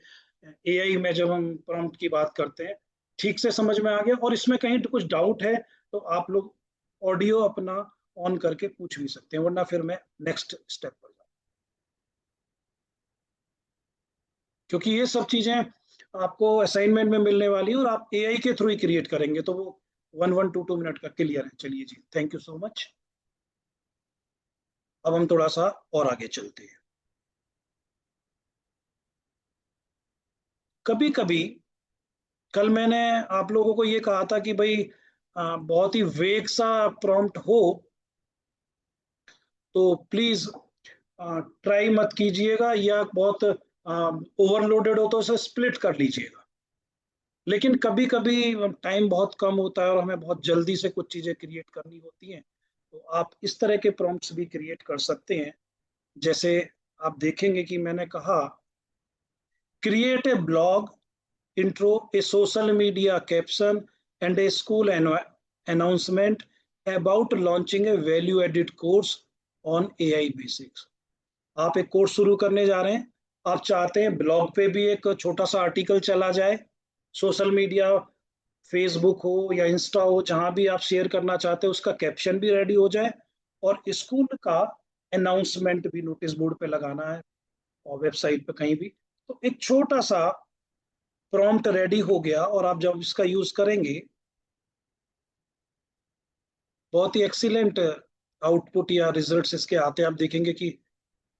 एआई में जब हम प्रॉम्प्ट की बात करते हैं, ठीक से समझ में आ गया। और इसमें कहीं तो कुछ डाउट है तो आप लोग ऑडियो अपना ऑन करके पूछ भी सकते हैं, वरना फिर मैं नेक्स्ट स्टेप पर जाऊँ, क्योंकि ये सब चीजें आपको असाइनमेंट में मिलने वाली है और आप एआई के थ्रू ही क्रिएट करेंगे, तो वो 1-1, 2-2 मिनट का क्लियर है। चलिए जी, थैंक यू सो मच। अब हम थोड़ा सा और आगे चलते हैं। कभी कभी कल मैंने आप लोगों को ये कहा था कि भाई बहुत ही वेग सा प्रॉम्प्ट हो तो प्लीज ट्राई मत कीजिएगा, या बहुत ओवरलोडेड हो तो उसे स्प्लिट कर लीजिएगा। लेकिन कभी कभी टाइम बहुत कम होता है और हमें बहुत जल्दी से कुछ चीजें क्रिएट करनी होती हैं, तो आप इस तरह के प्रॉम्प्ट्स भी क्रिएट कर सकते हैं। जैसे आप देखेंगे कि मैंने कहा create a blog intro, a social media caption, and a school announcement about launching a value added course on AI basics। आप एक कोर्स शुरू करने जा रहे हैं, आप चाहते हैं ब्लॉग पे भी एक छोटा सा आर्टिकल चला जाए, सोशल मीडिया फेसबुक हो या इंस्टा हो जहां भी आप शेयर करना चाहते हैं उसका कैप्शन भी रेडी हो जाए, और स्कूल का अनाउंसमेंट भी नोटिस बोर्ड पे लगाना है और वेबसाइट पे कहीं भी। तो एक छोटा सा प्रॉम्प्ट रेडी हो गया, और आप जब इसका यूज करेंगे बहुत ही एक्सीलेंट आउटपुट या रिजल्ट्स इसके आते हैं। आप देखेंगे कि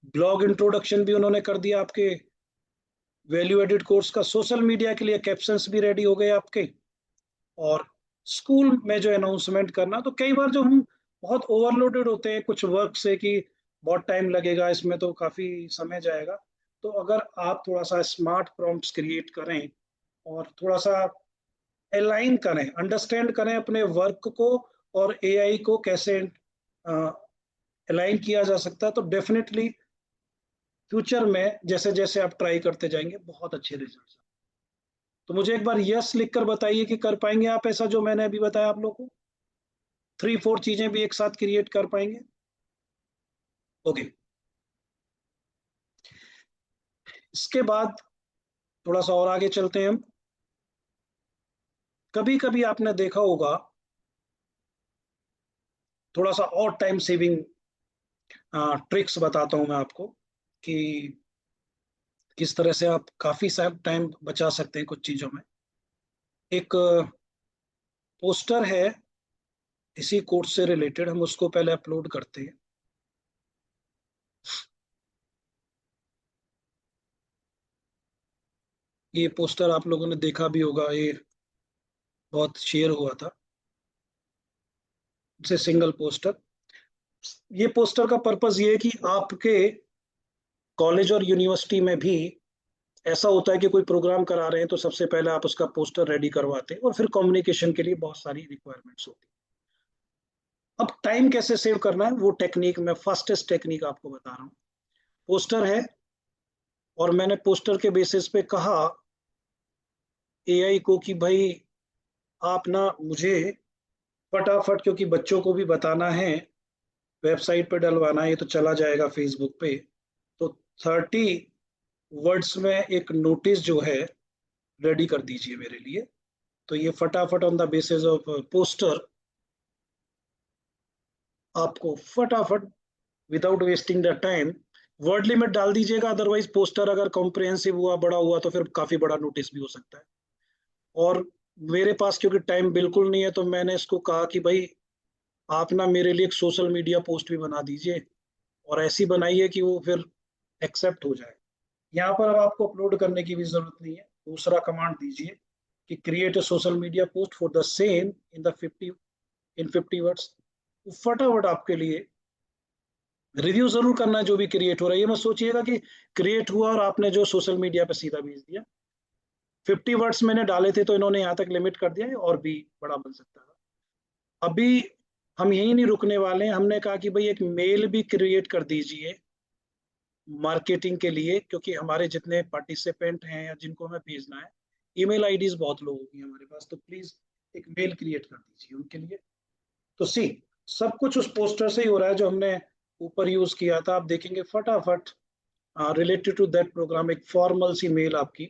ब्लॉग इंट्रोडक्शन भी उन्होंने कर दिया आपके वैल्यू एडिड कोर्स का, सोशल मीडिया के लिए कैप्शंस भी रेडी हो गए आपके, और स्कूल में जो अनाउंसमेंट करना। तो कई बार जो हम बहुत ओवरलोडेड होते हैं कुछ वर्क से कि बहुत टाइम लगेगा इसमें, तो काफी समय जाएगा, तो अगर आप थोड़ा सा स्मार्ट प्रॉम्प्ट्स क्रिएट करें और थोड़ा सा अलाइन करें, अंडरस्टैंड करें अपने वर्क को और एआई को कैसे अलाइन किया जा सकता है, तो डेफिनेटली फ्यूचर में जैसे जैसे आप ट्राई करते जाएंगे बहुत अच्छे रिजल्ट्स। तो मुझे एक बार यस लिख कर बताइए कि कर पाएंगे आप ऐसा जो मैंने अभी बताया आप लोग को, 3-4 चीजें भी एक साथ क्रिएट कर पाएंगे। ओके, इसके बाद थोड़ा सा और आगे चलते हैं हम। कभी कभी आपने देखा होगा, थोड़ा सा और टाइम सेविंग ट्रिक्स बताता हूं मैं आपको कि किस तरह से आप काफी सारा टाइम बचा सकते हैं कुछ चीजों में। एक पोस्टर है इसी कोर्स से रिलेटेड, हम उसको पहले अपलोड करते हैं। ये पोस्टर आप लोगों ने देखा भी होगा, ये बहुत शेयर हुआ था, इट्स सिंगल पोस्टर। ये पोस्टर का पर्पस ये है कि आपके कॉलेज और यूनिवर्सिटी में भी ऐसा होता है कि कोई प्रोग्राम करा रहे हैं तो सबसे पहले आप उसका पोस्टर रेडी करवाते हैं और फिर कम्युनिकेशन के लिए बहुत सारी रिक्वायरमेंट्स होती है। अब टाइम कैसे सेव करना है वो टेक्निक, मैं फास्टेस्ट टेक्निक आपको बता रहा हूँ। पोस्टर है और मैंने पोस्टर के बेसिस पे कहा एआई को कि भाई आप ना मुझे फटाफट, क्योंकि बच्चों को भी बताना है, वेबसाइट पे डलवाना है, ये तो चला जाएगा फेसबुक पे, तो 30 वर्ड्स में एक नोटिस जो है रेडी कर दीजिए मेरे लिए। तो ये फटाफट on the basis of poster आपको फटाफट without wasting the time word limit डाल दीजिएगा, अदरवाइज पोस्टर अगर कॉम्प्रिहेंसिव हुआ, बड़ा हुआ, तो फिर काफी बड़ा नोटिस भी हो सकता है। और मेरे पास क्योंकि टाइम बिल्कुल नहीं है, तो मैंने इसको कहा कि भाई आप ना मेरे लिए एक सोशल मीडिया पोस्ट भी बना दीजिए, और ऐसी बनाइए कि वो फिर एक्सेप्ट हो जाए। यहाँ पर अब आपको अपलोड करने की भी जरूरत नहीं है, दूसरा कमांड दीजिए कि create a social media post for the same in 50 words. फटाफट आपके लिए रिव्यू जरूर करना है जो भी क्रिएट हो रहा है, ये मत सोचिएगा कि क्रिएट हुआ और आपने जो सोशल मीडिया पे सीधा भेज दिया। 50 वर्ड्स मैंने डाले थे, तो इन्होंने यहाँ तक लिमिट कर दिया है, और भी बड़ा बन सकता है। अभी हम यही नहीं रुकने वाले हैं, हमने कहा कि भाई एक मेल भी क्रिएट कर दीजिए मार्केटिंग के लिए, क्योंकि हमारे जितने पार्टिसिपेंट हैं या जिनको हमें भेजना है, ईमेल आईडीज बहुत लोगों की हमारे पास, तो प्लीज एक मेल क्रिएट कर दीजिए उनके लिए। तो सी, सब कुछ उस पोस्टर से ही हो रहा है जो हमने ऊपर यूज किया था। आप देखेंगे फटाफट रिलेटेड टू दैट प्रोग्राम एक फॉर्मल सी मेल आपकी।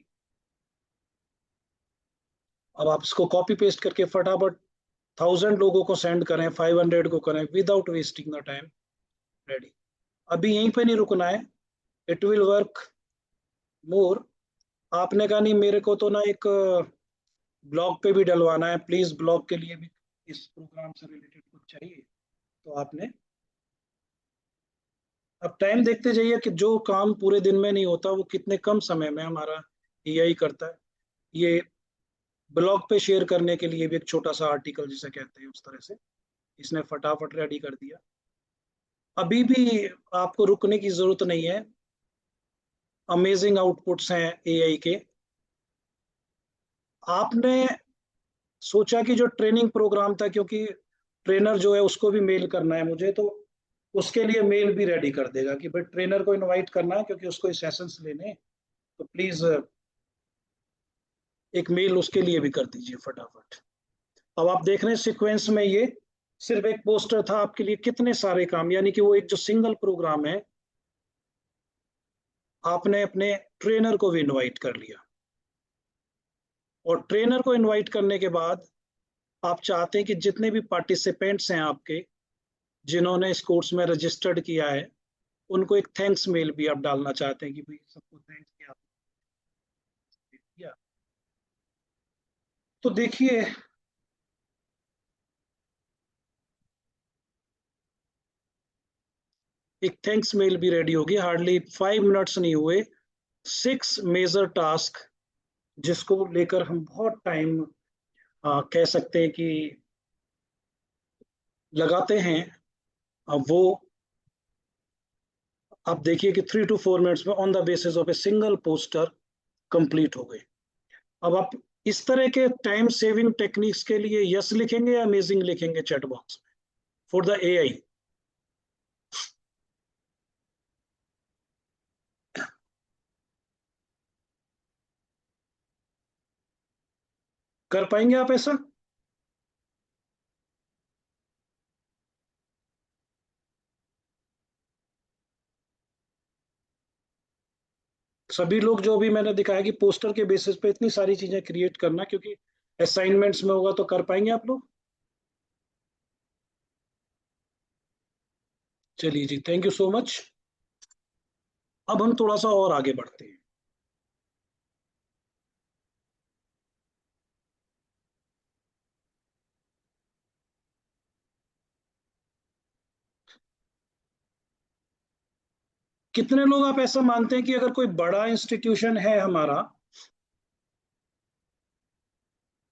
अब आप इसको कॉपी पेस्ट करके फटाफट 1000 लोगों को सेंड करें, 500 को करें, without wasting the time. Ready. अभी यहीं पे नहीं रुकना है, इट विल वर्क मोर। आपने कहा नहीं मेरे को तो ना एक ब्लॉग पे भी डलवाना है, प्लीज ब्लॉग के लिए भी इस प्रोग्राम से रिलेटेड कुछ चाहिए, तो आपने अब टाइम देखते जाइए कि जो काम पूरे दिन में नहीं होता वो कितने कम समय में हमारा एआई करता है। ये ब्लॉग पे शेयर करने के लिए भी एक छोटा सा आर्टिकल जिसे कहते हैं, उस तरह से इसने फटाफट रेडी कर दिया। अभी भी आपको रुकने की जरूरत नहीं है, अमेजिंग आउटपुट्स हैं एआई के। आपने सोचा कि जो ट्रेनिंग प्रोग्राम था, क्योंकि ट्रेनर जो है उसको भी मेल करना है मुझे, तो उसके लिए मेल भी रेडी कर देगा कि भाई ट्रेनर को इनवाइट करना है क्योंकि उसको सेशंस लेने हैं, तो प्लीज एक मेल उसके लिए भी कर दीजिए फटाफट। अब आप देख रहे हैं सीक्वेंस में, ये सिर्फ एक पोस्टर था, आपके लिए कितने सारे काम, यानी कि वो एक जो सिंगल प्रोग्राम है, आपने अपने ट्रेनर को भी इनवाइट कर लिया। और ट्रेनर को इनवाइट करने के बाद आप चाहते हैं कि जितने भी पार्टिसिपेंट्स हैं आपके, जिन्होंने इस कोर्स में रजिस्टर्ड किया है, उनको एक थैंक्स मेल भी आप डालना चाहते हैं कि भाई सबको थैंक्स किया। तो देखिए, एक थैंक्स मेल भी रेडी होगी, हार्डली 5 मिनट्स नहीं हुए। 6 मेजर टास्क जिसको लेकर हम बहुत टाइम कह सकते हैं कि लगाते हैं, वो आप देखिए कि 3 to 4 मिनट्स में on the basis of a single poster complete हो गए। अब आप इस तरह के टाइम सेविंग टेक्निक्स के लिए यस लिखेंगे या अमेजिंग लिखेंगे चैट बॉक्स में फॉर द एआई? कर पाएंगे आप ऐसा? सभी लोग जो भी मैंने दिखाया कि पोस्टर के बेसिस पे इतनी सारी चीजें क्रिएट करना, क्योंकि असाइनमेंट्स में होगा, तो कर पाएंगे आप लोग? चलिए जी, थैंक यू सो मच। अब हम थोड़ा सा और आगे बढ़ते हैं। कितने लोग आप ऐसा मानते हैं कि अगर कोई बड़ा इंस्टीट्यूशन है हमारा,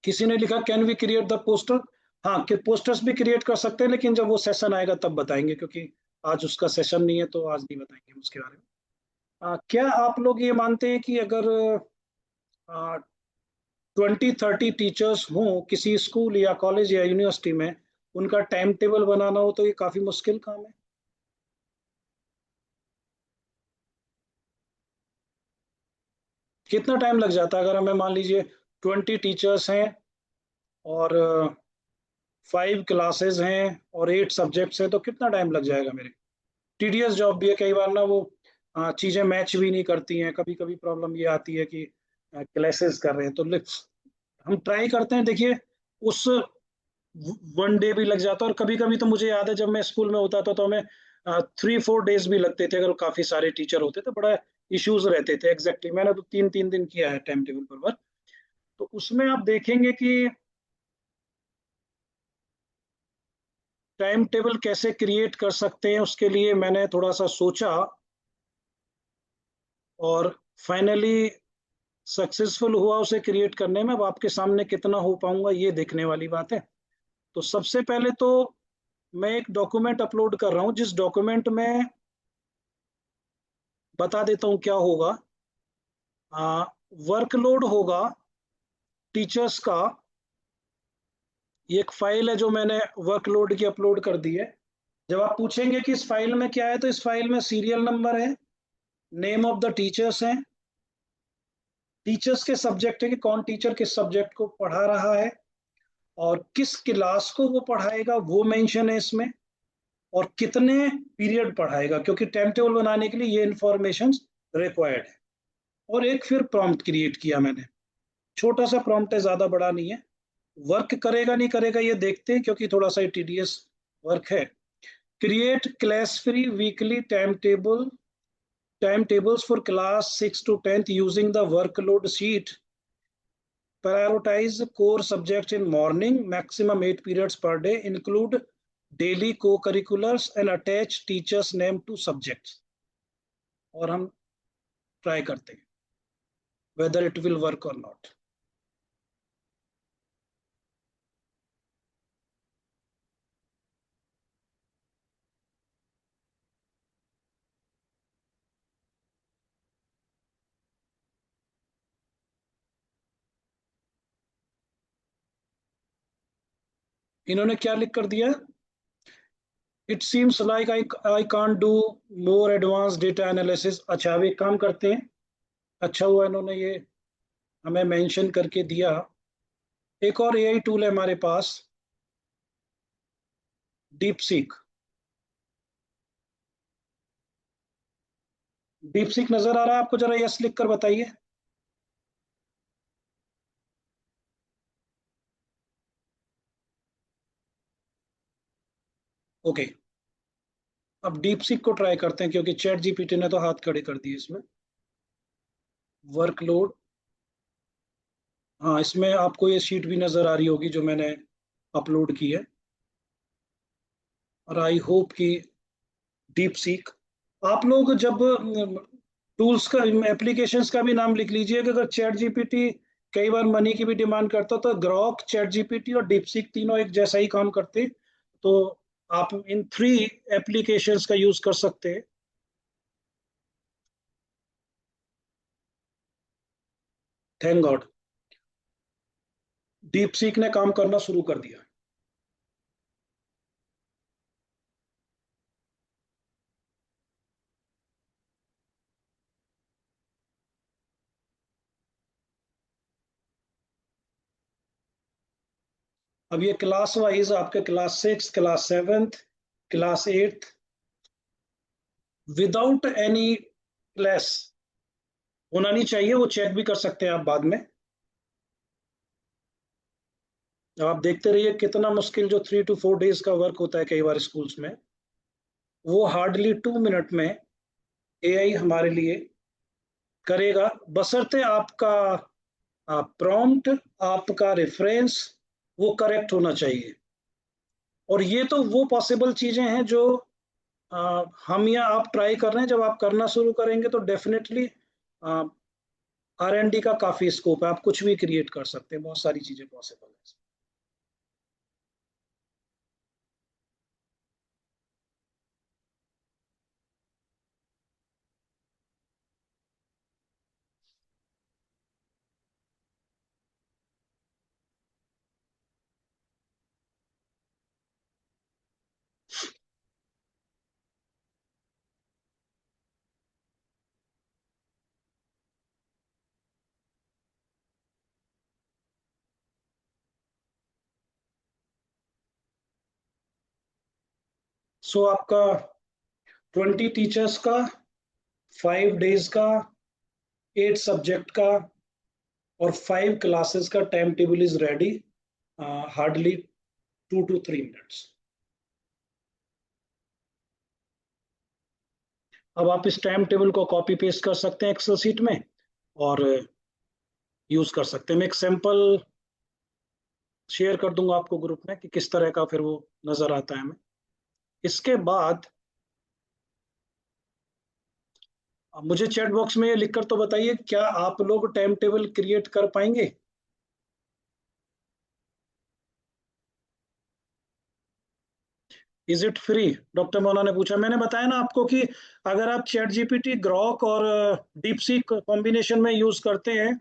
किसी ने लिखा can we create the poster? हाँ, कि पोस्टर्स भी क्रिएट कर सकते हैं, लेकिन जब वो सेशन आएगा तब बताएंगे, क्योंकि आज उसका सेशन नहीं है, तो आज नहीं बताएंगे हम उसके बारे में। क्या आप लोग ये मानते हैं कि अगर 20-30 टीचर्स हों किसी स्कूल या कॉलेज या यूनिवर्सिटी में, उनका टाइम टेबल बनाना हो, तो ये काफी मुश्किल काम है? कितना टाइम लग जाता है अगर हमें मान लीजिए 20 टीचर्स हैं और 5 क्लासेस हैं और 8 सब्जेक्ट्स हैं, तो कितना टाइम लग जाएगा मेरे? टीडीएस जॉब भी है, कई बार ना वो चीजें मैच भी नहीं करती हैं, कभी कभी प्रॉब्लम ये आती है कि क्लासेस कर रहे हैं तो हम ट्राई करते हैं, देखिए उस 1 डे भी लग जाता है, और कभी कभी तो मुझे याद है जब मैं स्कूल में होता था तो हमें 3-4 डेज भी लगते थे, अगर काफी सारे टीचर होते थे, बड़ा इश्यूज रहते थे। एग्जैक्टली मैंने तो 3-3 दिन किया है टाइम टेबल पर वर्क। तो उसमें आप देखेंगे कि टाइम टेबल कैसे क्रिएट कर सकते हैं, उसके लिए मैंने थोड़ा सा सोचा और फाइनली सक्सेसफुल हुआ उसे क्रिएट करने में। अब आपके सामने कितना हो पाऊंगा ये देखने वाली बात है। तो सबसे पहले तो मैं एक डॉक्यूमेंट अपलोड कर रहा हूं, जिस डॉक्यूमेंट में बता देता हूं क्या होगा। वर्कलोड होगा टीचर्स का। ये एक फाइल है जो मैंने वर्कलोड की अपलोड कर दी है। जब आप पूछेंगे कि इस फाइल में क्या है, तो इस फाइल में सीरियल नंबर है, नेम ऑफ द टीचर्स हैं, टीचर्स के सब्जेक्ट है कि कौन टीचर किस सब्जेक्ट को पढ़ा रहा है, और किस क्लास को वो पढ़ाएगा वो मेंशन है इसमें, और कितने पीरियड पढ़ाएगा, क्योंकि टाइम टेबल बनाने के लिए ये इंफॉर्मेशन रिक्वायर्ड है। और एक फिर प्रॉम्प्ट क्रिएट किया मैंने, छोटा सा प्रॉम्प्ट है, ज्यादा बड़ा नहीं है। वर्क करेगा नहीं करेगा ये देखते हैं, क्योंकि थोड़ा सा टीडीएस वर्क है। Create class free weekly timetables for class 6 to 10th using the workload sheet. Prioritize core subjects in morning, maximum 8 periods per day, include daily co-curriculars and attach teacher's name to subjects. और हम try करते हैं whether it will work or not. इन्होंने क्या लिख कर दिया? It seems like I can't do more advance data analysis. अच्छा, अब एक काम करते हैं, अच्छा हुआ इन्होंने ये हमें मेंशन करके दिया। एक और एआई टूल है हमारे पास, डीप सीक। डीप सीक नजर आ रहा है आपको? जरा यस लिख कर बताइए। ओके, अब डीप सीक को ट्राई करते हैं, क्योंकि चैट जीपीटी ने तो हाथ खड़े कर दिए इसमें। वर्कलोड, हाँ इसमें आपको ये शीट भी नजर आ रही होगी जो मैंने अपलोड की है। और आई होप कि डीप सीक, आप लोग जब टूल्स का एप्लीकेशंस का भी नाम लिख लीजिए कि अगर चैट जीपीटी कई बार मनी की भी डिमांड करता, तो ग्रॉक, चैट जीपीटी और डीप सीक तीनों एक जैसा ही काम करते। तो आप इन 3 एप्लीकेशंस का यूज कर सकते हैं। थैंक गॉड, डीप सीक ने काम करना शुरू कर दिया। अब ये क्लास वाइज आपके class 6, class 7, class 8 without any class होना नहीं चाहिए, वो चेक भी कर सकते हैं आप बाद में। अब आप देखते रहिए कितना मुश्किल जो 3 to 4 डेज का वर्क होता है कई बार स्कूल्स में, वो हार्डली 2 मिनट में एआई हमारे लिए करेगा, बशर्ते आपका प्रॉम्प्ट, आपका रेफरेंस वो करेक्ट होना चाहिए। और ये तो वो पॉसिबल चीजें हैं जो हम या आप ट्राई कर रहे हैं। जब आप करना शुरू करेंगे तो डेफिनेटली R&D का काफी स्कोप है, आप कुछ भी क्रिएट कर सकते हैं, बहुत सारी चीजें पॉसिबल है। सो आपका 20 टीचर्स का, 5 डेज का, 8 सब्जेक्ट का और 5 क्लासेस का time table is ready, hardly 2 to 3 minutes. अब आप इस टाइम टेबल को कॉपी पेस्ट कर सकते हैं एक्सेल सीट में और यूज कर सकते हैं। मैं एक सैंपल शेयर कर दूंगा आपको ग्रुप में कि किस तरह का फिर वो नजर आता है हमें। इसके बाद अब मुझे चैट बॉक्स में ये लिखकर तो बताइए, क्या आप लोग टाइम टेबल क्रिएट कर पाएंगे? Is it free? Doctor Mona ने पूछा। मैंने बताया ना आपको कि अगर आप चैट जीपीटी, ग्रॉक और डीप सीक कॉम्बिनेशन में यूज करते हैं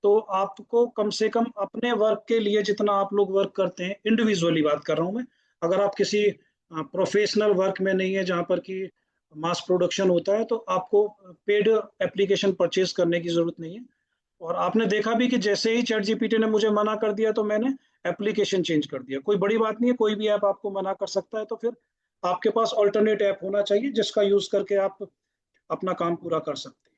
तो आपको कम से कम अपने वर्क के लिए, जितना आप लोग वर्क करते हैं, इंडिविजुअली बात कर रहा हूं मैं, अगर आप किसी प्रोफेशनल वर्क में नहीं है जहां पर कि मास प्रोडक्शन होता है, तो आपको पेड एप्लीकेशन परचेज करने की जरूरत नहीं है। और आपने देखा भी कि जैसे ही चैट जीपीटी ने मुझे मना कर दिया तो मैंने एप्लीकेशन चेंज कर दिया। कोई बड़ी बात नहीं है, कोई भी ऐप आपको मना कर सकता है, तो फिर आपके पास ऑल्टरनेट ऐप होना चाहिए जिसका यूज करके आप अपना काम पूरा कर सकते हैं।